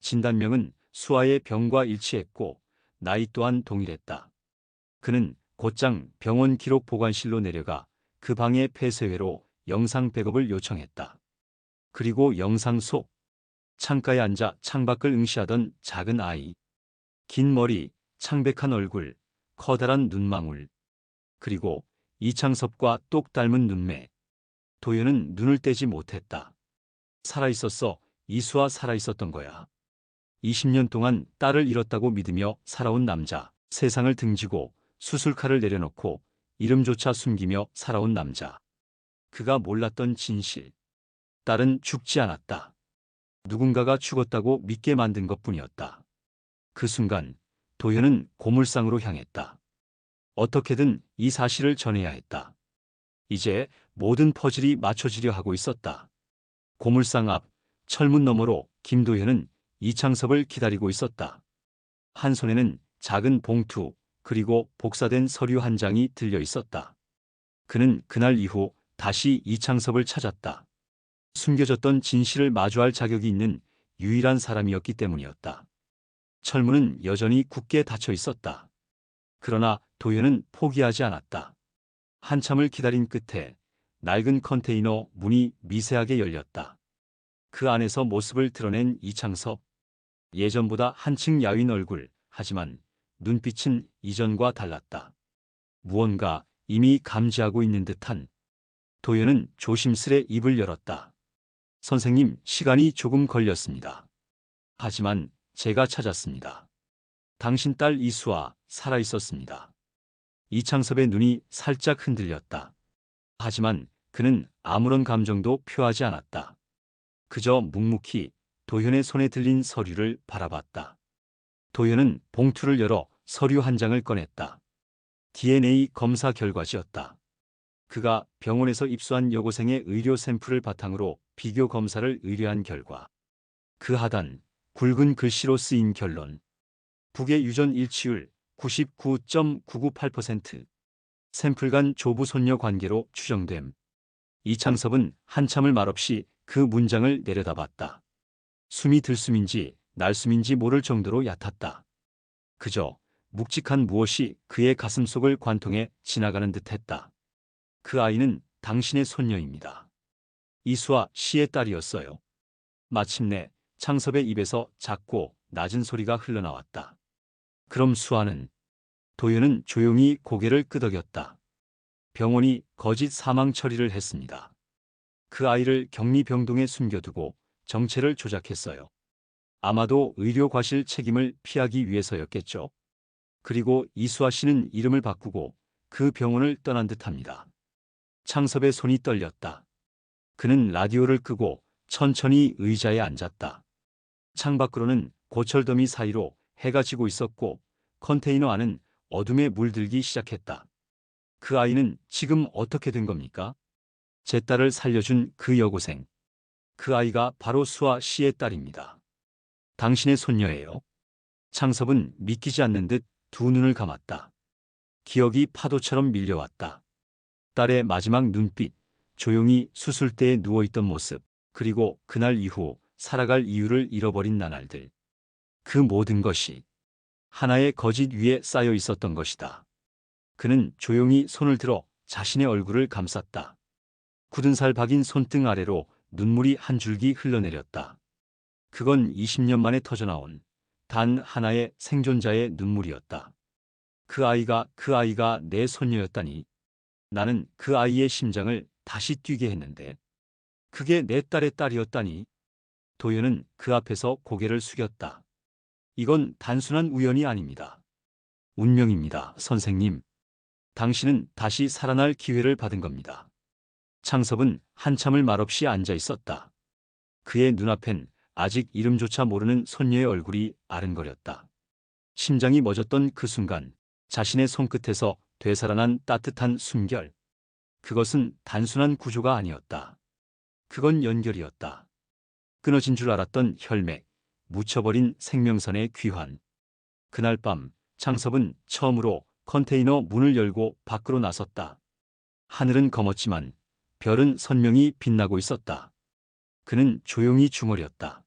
진단명은 수아의 병과 일치했고 나이 또한 동일했다. 그는 곧장 병원 기록 보관실로 내려가 그 방의 폐쇄회로 영상 백업을 요청했다. 그리고 영상 속 창가에 앉아 창밖을 응시하던 작은 아이. 긴 머리, 창백한 얼굴, 커다란 눈망울. 그리고 이창섭과 똑 닮은 눈매. 도현은 눈을 떼지 못했다. 살아있었어. 이수아 살아있었던 거야. 20년 동안 딸을 잃었다고 믿으며 살아온 남자. 세상을 등지고 수술칼을 내려놓고 이름조차 숨기며 살아온 남자. 그가 몰랐던 진실. 딸은 죽지 않았다. 누군가가 죽었다고 믿게 만든 것뿐이었다. 그 순간 도현은 고물상으로 향했다. 어떻게든 이 사실을 전해야 했다. 이제 모든 퍼즐이 맞춰지려 하고 있었다. 고물상 앞 철문 너머로 김도현은 이창섭을 기다리고 있었다. 한 손에는 작은 봉투 그리고 복사된 서류 한 장이 들려 있었다. 그는 그날 이후 다시 이창섭을 찾았다. 숨겨졌던 진실을 마주할 자격이 있는 유일한 사람이었기 때문이었다. 철문은 여전히 굳게 닫혀 있었다. 그러나 도현은 포기하지 않았다. 한참을 기다린 끝에 낡은 컨테이너 문이 미세하게 열렸다. 그 안에서 모습을 드러낸 이창섭. 예전보다 한층 야윈 얼굴, 하지만 눈빛은 이전과 달랐다. 무언가 이미 감지하고 있는 듯한. 도현은 조심스레 입을 열었다. 선생님, 시간이 조금 걸렸습니다. 하지만 제가 찾았습니다. 당신 딸 이수아 살아있었습니다. 이창섭의 눈이 살짝 흔들렸다. 하지만 그는 아무런 감정도 표하지 않았다. 그저 묵묵히 도현의 손에 들린 서류를 바라봤다. 도현은 봉투를 열어 서류 한 장을 꺼냈다. DNA 검사 결과지였다. 그가 병원에서 입수한 여고생의 의료 샘플을 바탕으로 비교 검사를 의뢰한 결과. 그 하단 굵은 글씨로 쓰인 결론. 북의 유전 일치율 99.998%. 샘플 간 조부 손녀 관계로 추정됨. 이창섭은 한참을 말없이 그 문장을 내려다봤다. 숨이 들숨인지 날숨인지 모를 정도로 얕았다. 그저 묵직한 무엇이 그의 가슴속을 관통해 지나가는 듯했다. 그 아이는 당신의 손녀입니다. 이수아 씨의 딸이었어요. 마침내 창섭의 입에서 작고 낮은 소리가 흘러나왔다. 그럼 수아는? 도윤은 조용히 고개를 끄덕였다. 병원이 거짓 사망 처리를 했습니다. 그 아이를 격리병동에 숨겨두고 정체를 조작했어요. 아마도 의료과실 책임을 피하기 위해서였겠죠. 그리고 이수아 씨는 이름을 바꾸고 그 병원을 떠난 듯합니다. 창섭의 손이 떨렸다. 그는 라디오를 끄고 천천히 의자에 앉았다. 창밖으로는 고철더미 사이로 해가 지고 있었고 컨테이너 안은 어둠에 물들기 시작했다. 그 아이는 지금 어떻게 된 겁니까? 제 딸을 살려준 그 여고생. 그 아이가 바로 수아 씨의 딸입니다. 당신의 손녀예요. 창섭은 믿기지 않는 듯 두 눈을 감았다. 기억이 파도처럼 밀려왔다. 딸의 마지막 눈빛, 조용히 수술대에 누워있던 모습, 그리고 그날 이후 살아갈 이유를 잃어버린 나날들. 그 모든 것이 하나의 거짓 위에 쌓여 있었던 것이다. 그는 조용히 손을 들어 자신의 얼굴을 감쌌다. 굳은 살 박인 손등 아래로 눈물이 한 줄기 흘러내렸다. 그건 20년 만에 터져나온 단 하나의 생존자의 눈물이었다. 그 아이가 내 손녀였다니. 나는 그 아이의 심장을 다시 뛰게 했는데 그게 내 딸의 딸이었다니. 도윤은 그 앞에서 고개를 숙였다. 이건 단순한 우연이 아닙니다. 운명입니다, 선생님. 당신은 다시 살아날 기회를 받은 겁니다. 창섭은 한참을 말없이 앉아 있었다. 그의 눈앞엔 아직 이름조차 모르는 손녀의 얼굴이 아른거렸다. 심장이 멎었던 그 순간 자신의 손끝에서 되살아난 따뜻한 숨결. 그것은 단순한 구조가 아니었다. 그건 연결이었다. 끊어진 줄 알았던 혈맥, 묻혀버린 생명선의 귀환. 그날 밤 창섭은 처음으로 컨테이너 문을 열고 밖으로 나섰다. 하늘은 검었지만 별은 선명히 빛나고 있었다. 그는 조용히 중얼였다.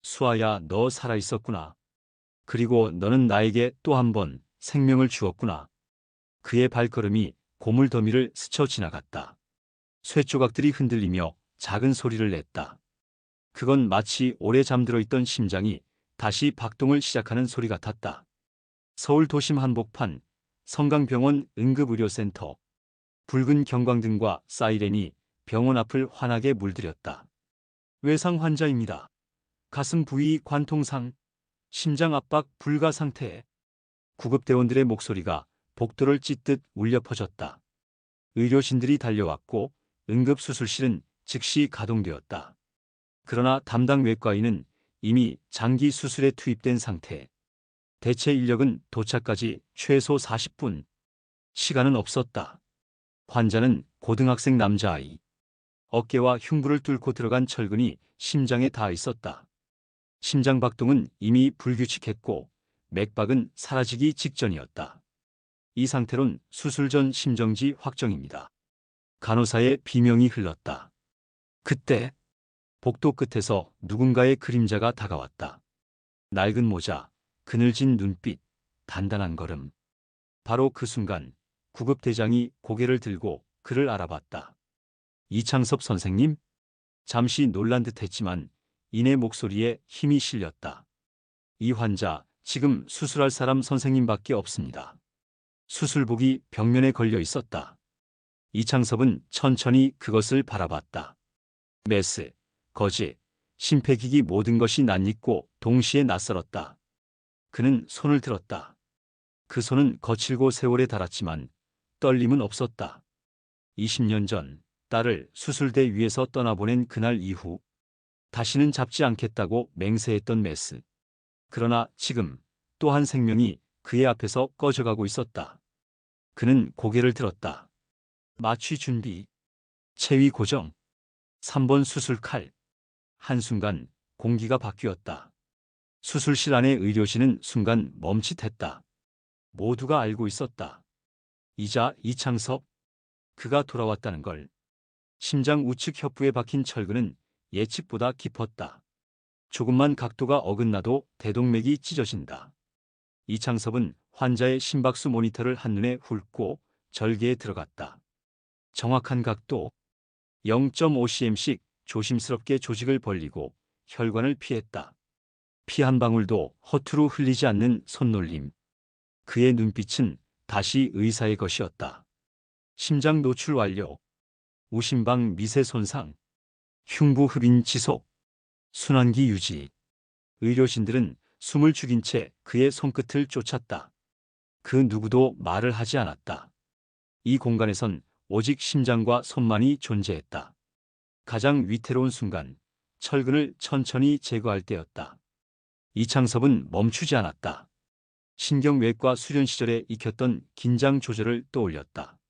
수아야, 너 살아있었구나. 그리고 너는 나에게 또 한 번 생명을 주었구나. 그의 발걸음이 고물 더미를 스쳐 지나갔다. 쇠조각들이 흔들리며 작은 소리를 냈다. 그건 마치 오래 잠들어 있던 심장이 다시 박동을 시작하는 소리 같았다. 서울 도심 한복판 성강병원 응급의료센터. 붉은 경광등과 사이렌이 병원 앞을 환하게 물들였다. 외상 환자입니다. 가슴 부위 관통상, 심장 압박 불가 상태에. 구급대원들의 목소리가 복도를 찢듯 울려 퍼졌다. 의료진들이 달려왔고 응급수술실은 즉시 가동되었다. 그러나 담당 외과의는 이미 장기 수술에 투입된 상태. 대체 인력은 도착까지 최소 40분. 시간은 없었다. 환자는 고등학생 남자아이. 어깨와 흉부를 뚫고 들어간 철근이 심장에 닿아 있었다. 심장 박동은 이미 불규칙했고 맥박은 사라지기 직전이었다. 이 상태론 수술 전 심정지 확정입니다. 간호사의 비명이 흘렀다. 그때 복도 끝에서 누군가의 그림자가 다가왔다. 낡은 모자, 그늘진 눈빛, 단단한 걸음. 바로 그 순간 구급대장이 고개를 들고 그를 알아봤다. 이창섭 선생님? 잠시 놀란 듯했지만 이내 목소리에 힘이 실렸다. 이 환자 지금 수술할 사람 선생님밖에 없습니다. 수술복이 벽면에 걸려 있었다. 이창섭은 천천히 그것을 바라봤다. 메스, 거짓, 심폐기기 모든 것이 낯익고 동시에 낯설었다. 그는 손을 들었다. 그 손은 거칠고 세월에 닳았지만 떨림은 없었다. 20년 전 딸을 수술대 위에서 떠나보낸 그날 이후 다시는 잡지 않겠다고 맹세했던 메스. 그러나 지금 또 한 생명이 그의 앞에서 꺼져가고 있었다. 그는 고개를 들었다. 마취 준비. 체위 고정. 3번 수술 칼. 한순간 공기가 바뀌었다. 수술실 안의 의료진은 순간 멈칫했다. 모두가 알고 있었다. 이자 이창섭. 그가 돌아왔다는 걸. 심장 우측 협부에 박힌 철근은 예측보다 깊었다. 조금만 각도가 어긋나도 대동맥이 찢어진다. 이창섭은 환자의 심박수 모니터를 한눈에 훑고 절개에 들어갔다. 정확한 각도 0.5cm씩 조심스럽게 조직을 벌리고 혈관을 피했다. 피 한 방울도 허투루 흘리지 않는 손놀림. 그의 눈빛은 다시 의사의 것이었다. 심장 노출 완료. 우심방 미세 손상. 흉부 흡인 지속. 순환기 유지. 의료진들은 숨을 죽인 채 그의 손끝을 쫓았다. 그 누구도 말을 하지 않았다. 이 공간에선 오직 심장과 손만이 존재했다. 가장 위태로운 순간, 철근을 천천히 제거할 때였다. 이창섭은 멈추지 않았다. 신경외과 수련 시절에 익혔던 긴장 조절을 떠올렸다.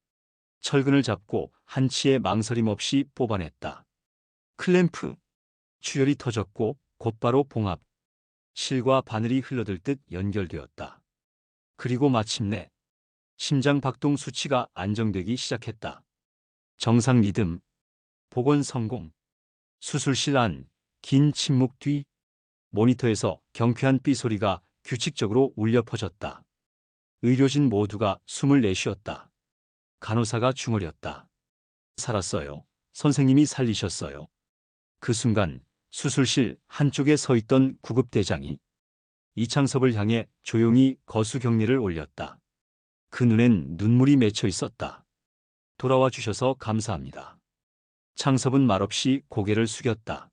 철근을 잡고 한치의 망설임 없이 뽑아냈다. 클램프. 출혈이 터졌고 곧바로 봉합. 실과 바늘이 흘러들 듯 연결되었다. 그리고 마침내 심장 박동 수치가 안정되기 시작했다. 정상 리듬. 복원 성공. 수술실 안. 긴 침묵 뒤 모니터에서 경쾌한 삐소리가 규칙적으로 울려 퍼졌다. 의료진 모두가 숨을 내쉬었다. 간호사가 중얼였다. 살았어요. 선생님이 살리셨어요. 그 순간 수술실 한쪽에 서 있던 구급대장이 이창섭을 향해 조용히 거수경례를 올렸다. 그 눈엔 눈물이 맺혀 있었다. 돌아와 주셔서 감사합니다. 창섭은 말없이 고개를 숙였다.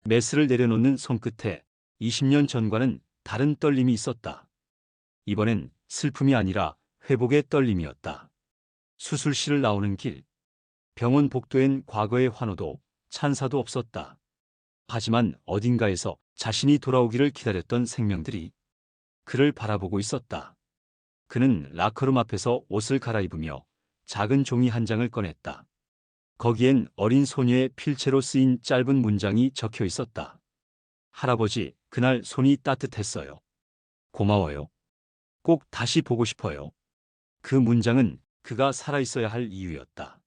메스를 내려놓는 손끝에 20년 전과는 다른 떨림이 있었다. 이번엔 슬픔이 아니라 회복의 떨림이었다. 수술실을 나오는 길. 병원 복도엔 과거의 환호도 찬사도 없었다. 하지만 어딘가에서 자신이 돌아오기를 기다렸던 생명들이 그를 바라보고 있었다. 그는 라커룸 앞에서 옷을 갈아입으며 작은 종이 한 장을 꺼냈다. 거기엔 어린 소녀의 필체로 쓰인 짧은 문장이 적혀 있었다. 할아버지, 그날 손이 따뜻했어요. 고마워요. 꼭 다시 보고 싶어요. 그 문장은 그가 살아있어야 할 이유였다.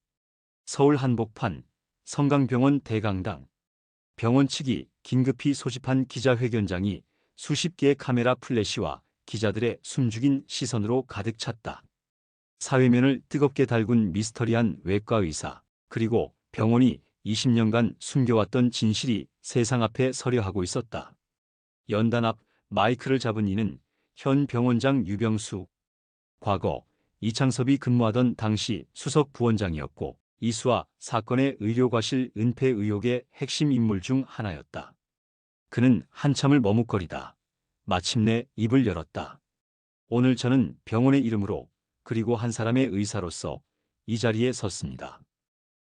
서울 한복판, 성강병원 대강당. 병원 측이 긴급히 소집한 기자회견장이 수십 개의 카메라 플래시와 기자들의 숨죽인 시선으로 가득 찼다. 사회면을 뜨겁게 달군 미스터리한 외과 의사, 그리고 병원이 20년간 숨겨왔던 진실이 세상 앞에 서려 하고 있었다. 연단 앞 마이크를 잡은 이는 현 병원장 유병수. 과거 이창섭이 근무하던 당시 수석 부원장이었고 이수와 사건의 의료과실 은폐 의혹의 핵심 인물 중 하나였다. 그는 한참을 머뭇거리다 마침내 입을 열었다. 오늘 저는 병원의 이름으로 그리고 한 사람의 의사로서 이 자리에 섰습니다.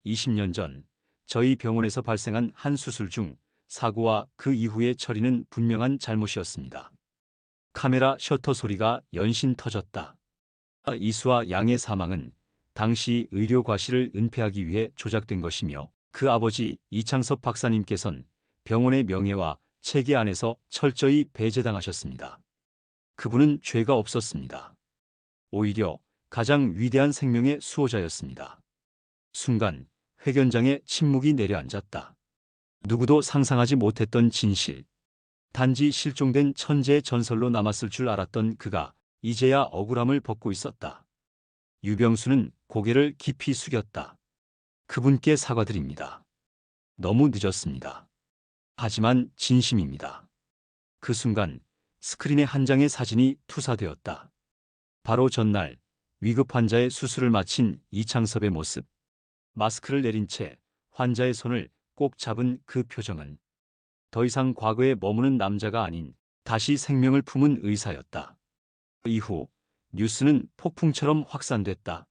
20년 전 저희 병원에서 발생한 한 수술 중 사고와 그 이후의 처리는 분명한 잘못이었습니다. 카메라 셔터 소리가 연신 터졌다. 이수와 양의 사망은 당시 의료 과실을 은폐하기 위해 조작된 것이며 그 아버지 이창섭 박사님께선 병원의 명예와 체계 안에서 철저히 배제당하셨습니다. 그분은 죄가 없었습니다. 오히려 가장 위대한 생명의 수호자였습니다. 순간 회견장에 침묵이 내려앉았다. 누구도 상상하지 못했던 진실. 단지 실종된 천재의 전설로 남았을 줄 알았던 그가 이제야 억울함을 벗고 있었다. 유병수는 고개를 깊이 숙였다. 그분께 사과드립니다. 너무 늦었습니다. 하지만 진심입니다. 그 순간 스크린에 한 장의 사진이 투사되었다. 바로 전날 위급 환자의 수술을 마친 이창섭의 모습. 마스크를 내린 채 환자의 손을 꼭 잡은 그 표정은 더 이상 과거에 머무는 남자가 아닌 다시 생명을 품은 의사였다. 이후 뉴스는 폭풍처럼 확산됐다.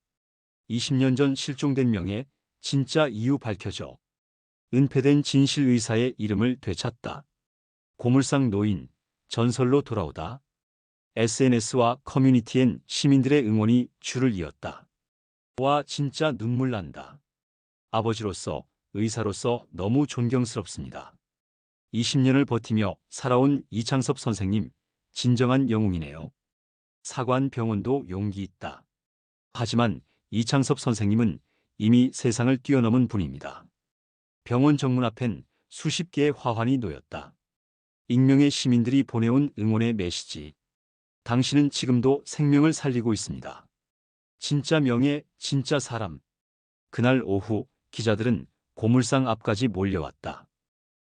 20년 전 실종된 명예, 진짜 이유 밝혀져. 은폐된 진실 의사의 이름을 되찾다. 고물상 노인, 전설로 돌아오다. SNS와 커뮤니티엔 시민들의 응원이 줄을 이었다. 와, 진짜 눈물 난다. 아버지로서, 의사로서 너무 존경스럽습니다. 20년을 버티며 살아온 이창섭 선생님, 진정한 영웅이네요. 사관 병원도 용기 있다. 하지만 이창섭 선생님은 이미 세상을 뛰어넘은 분입니다. 병원 정문 앞엔 수십 개의 화환이 놓였다. 익명의 시민들이 보내온 응원의 메시지. 당신은 지금도 생명을 살리고 있습니다. 진짜 명예, 진짜 사람. 그날 오후 기자들은 고물상 앞까지 몰려왔다.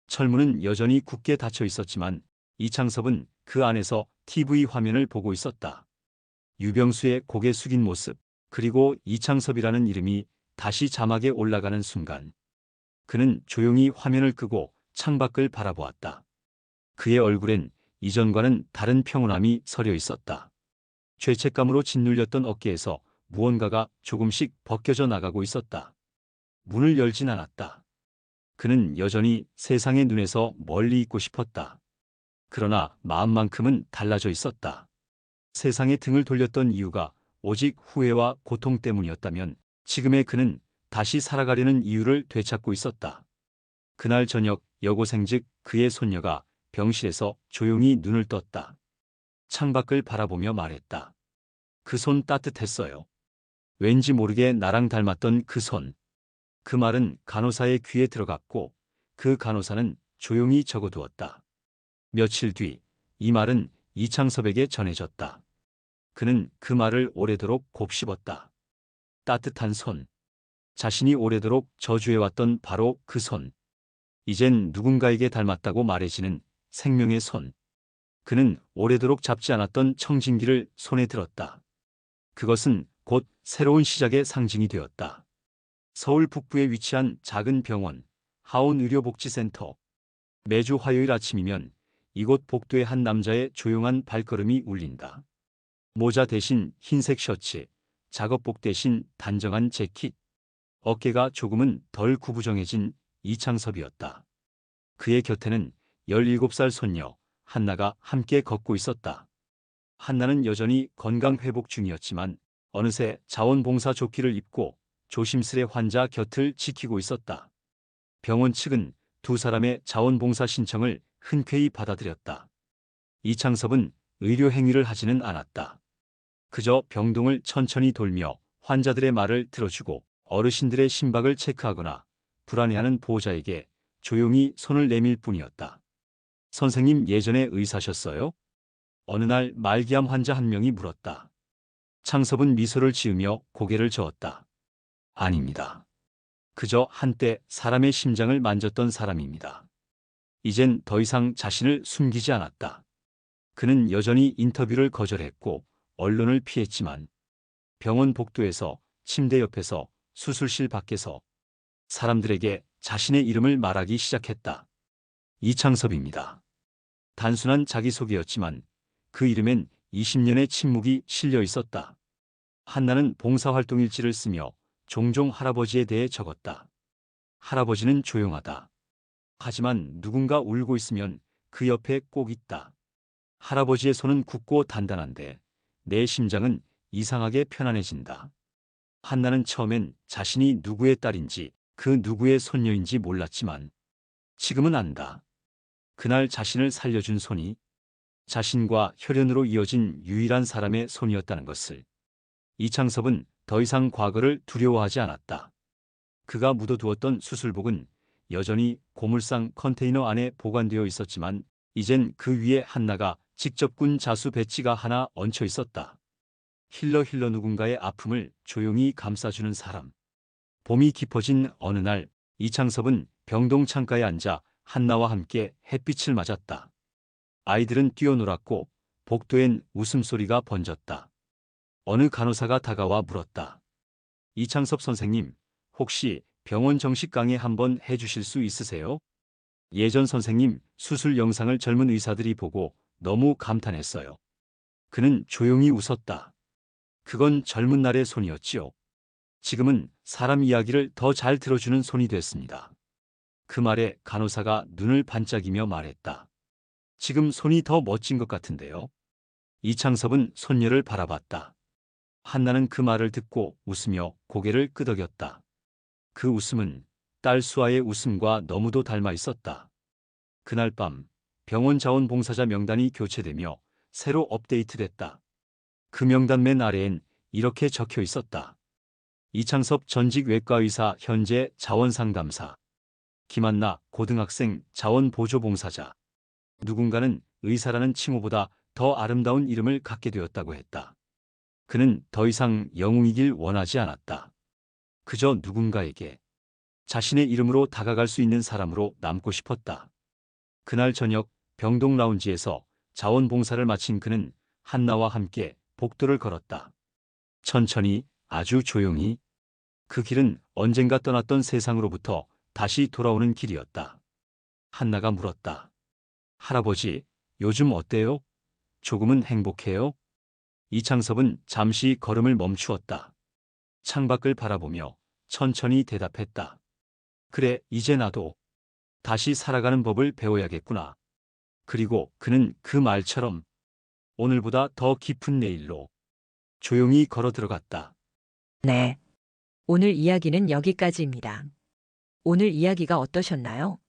철문은 여전히 굳게 닫혀 있었지만 이창섭은 그 안에서 TV 화면을 보고 있었다. 유병수의 고개 숙인 모습, 그리고 이창섭이라는 이름이 다시 자막에 올라가는 순간 그는 조용히 화면을 끄고 창밖을 바라보았다. 그의 얼굴엔 이전과는 다른 평온함이 서려 있었다. 죄책감으로 짓눌렸던 어깨에서 무언가가 조금씩 벗겨져 나가고 있었다. 문을 열진 않았다. 그는 여전히 세상의 눈에서 멀리 있고 싶었다. 그러나 마음만큼은 달라져 있었다. 세상에 등을 돌렸던 이유가 오직 후회와 고통 때문이었다면 지금의 그는 다시 살아가려는 이유를 되찾고 있었다. 그날 저녁 여고생 즉 그의 손녀가 병실에서 조용히 눈을 떴다. 창밖을 바라보며 말했다. 그 손 따뜻했어요. 왠지 모르게 나랑 닮았던 그 손. 그 말은 간호사의 귀에 들어갔고 그 간호사는 조용히 적어두었다. 며칠 뒤 이 말은 이창섭에게 전해졌다. 그는 그 말을 오래도록 곱씹었다. 따뜻한 손. 자신이 오래도록 저주해왔던 바로 그 손. 이젠 누군가에게 닮았다고 말해지는 생명의 손. 그는 오래도록 잡지 않았던 청진기를 손에 들었다. 그것은 곧 새로운 시작의 상징이 되었다. 서울 북부에 위치한 작은 병원, 하온의료복지센터. 매주 화요일 아침이면 이곳 복도의 한 남자의 조용한 발걸음이 울린다. 모자 대신 흰색 셔츠, 작업복 대신 단정한 재킷. 어깨가 조금은 덜 구부정해진 이창섭이었다. 그의 곁에는 17살 손녀 한나가 함께 걷고 있었다. 한나는 여전히 건강 회복 중이었지만 어느새 자원봉사 조끼를 입고 조심스레 환자 곁을 지키고 있었다. 병원 측은 두 사람의 자원봉사 신청을 흔쾌히 받아들였다. 이창섭은 의료 행위를 하지는 않았다. 그저 병동을 천천히 돌며 환자들의 말을 들어주고 어르신들의 심박을 체크하거나 불안해하는 보호자에게 조용히 손을 내밀 뿐이었다. 선생님 예전에 의사셨어요? 어느 날 말기암 환자 한 명이 물었다. 창섭은 미소를 지으며 고개를 저었다. 아닙니다. 그저 한때 사람의 심장을 만졌던 사람입니다. 이젠 더 이상 자신을 숨기지 않았다. 그는 여전히 인터뷰를 거절했고 언론을 피했지만 병원 복도에서, 침대 옆에서, 수술실 밖에서 사람들에게 자신의 이름을 말하기 시작했다. 이창섭입니다. 단순한 자기소개였지만 그 이름엔 20년의 침묵이 실려 있었다. 한나는 봉사활동 일지를 쓰며 종종 할아버지에 대해 적었다. 할아버지는 조용하다. 하지만 누군가 울고 있으면 그 옆에 꼭 있다. 할아버지의 손은 굳고 단단한데 내 심장은 이상하게 편안해진다. 한나는 처음엔 자신이 누구의 딸인지 그 누구의 손녀인지 몰랐지만 지금은 안다. 그날 자신을 살려준 손이 자신과 혈연으로 이어진 유일한 사람의 손이었다는 것을. 이창섭은 더 이상 과거를 두려워하지 않았다. 그가 묻어두었던 수술복은 여전히 고물상 컨테이너 안에 보관되어 있었지만 이젠 그 위에 한나가 직접 군 자수 배지가 하나 얹혀 있었다. 힐러 누군가의 아픔을 조용히 감싸주는 사람. 봄이 깊어진 어느 날 이창섭은 병동 창가에 앉아 한나와 함께 햇빛을 맞았다. 아이들은 뛰어놀았고 복도엔 웃음소리가 번졌다. 어느 간호사가 다가와 물었다. 이창섭 선생님, 혹시 병원 정식 강의 한번 해주실 수 있으세요? 예전 선생님 수술 영상을 젊은 의사들이 보고 너무 감탄했어요. 그는 조용히 웃었다. 그건 젊은 날의 손이었지요. 지금은 사람 이야기를 더 잘 들어주는 손이 됐습니다. 그 말에 간호사가 눈을 반짝이며 말했다. 지금 손이 더 멋진 것 같은데요. 이창섭은 손녀를 바라봤다. 한나는 그 말을 듣고 웃으며 고개를 끄덕였다. 그 웃음은 딸 수아의 웃음과 너무도 닮아 있었다. 그날 밤 병원 자원봉사자 명단이 교체되며 새로 업데이트됐다. 그 명단 맨 아래엔 이렇게 적혀 있었다. 이창섭 전직 외과의사 현재 자원상담사. 김한나 고등학생 자원보조봉사자. 누군가는 의사라는 칭호보다 더 아름다운 이름을 갖게 되었다고 했다. 그는 더 이상 영웅이길 원하지 않았다. 그저 누군가에게 자신의 이름으로 다가갈 수 있는 사람으로 남고 싶었다. 그날 저녁 병동 라운지에서 자원봉사를 마친 그는 한나와 함께 복도를 걸었다. 천천히, 아주 조용히. 그 길은 언젠가 떠났던 세상으로부터 다시 돌아오는 길이었다. 한나가 물었다. 할아버지, 요즘 어때요? 조금은 행복해요? 이창섭은 잠시 걸음을 멈추었다. 창밖을 바라보며 천천히 대답했다. 그래, 이제 나도 다시 살아가는 법을 배워야겠구나. 그리고 그는 그 말처럼 오늘보다 더 깊은 내일로 조용히 걸어 들어갔다. 네. 오늘 이야기는 여기까지입니다. 오늘 이야기가 어떠셨나요?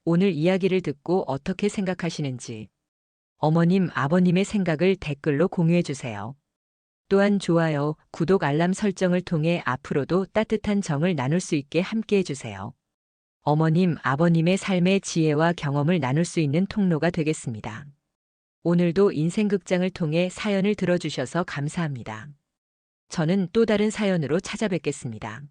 오늘 이야기를 듣고 어떻게 생각하시는지 어머님, 아버님의 생각을 댓글로 공유해 주세요. 또한 좋아요, 구독, 알람 설정을 통해 앞으로도 따뜻한 정을 나눌 수 있게 함께 해주세요. 어머님, 아버님의 삶의 지혜와 경험을 나눌 수 있는 통로가 되겠습니다. 오늘도 인생극장을 통해 사연을 들어주셔서 감사합니다. 저는 또 다른 사연으로 찾아뵙겠습니다.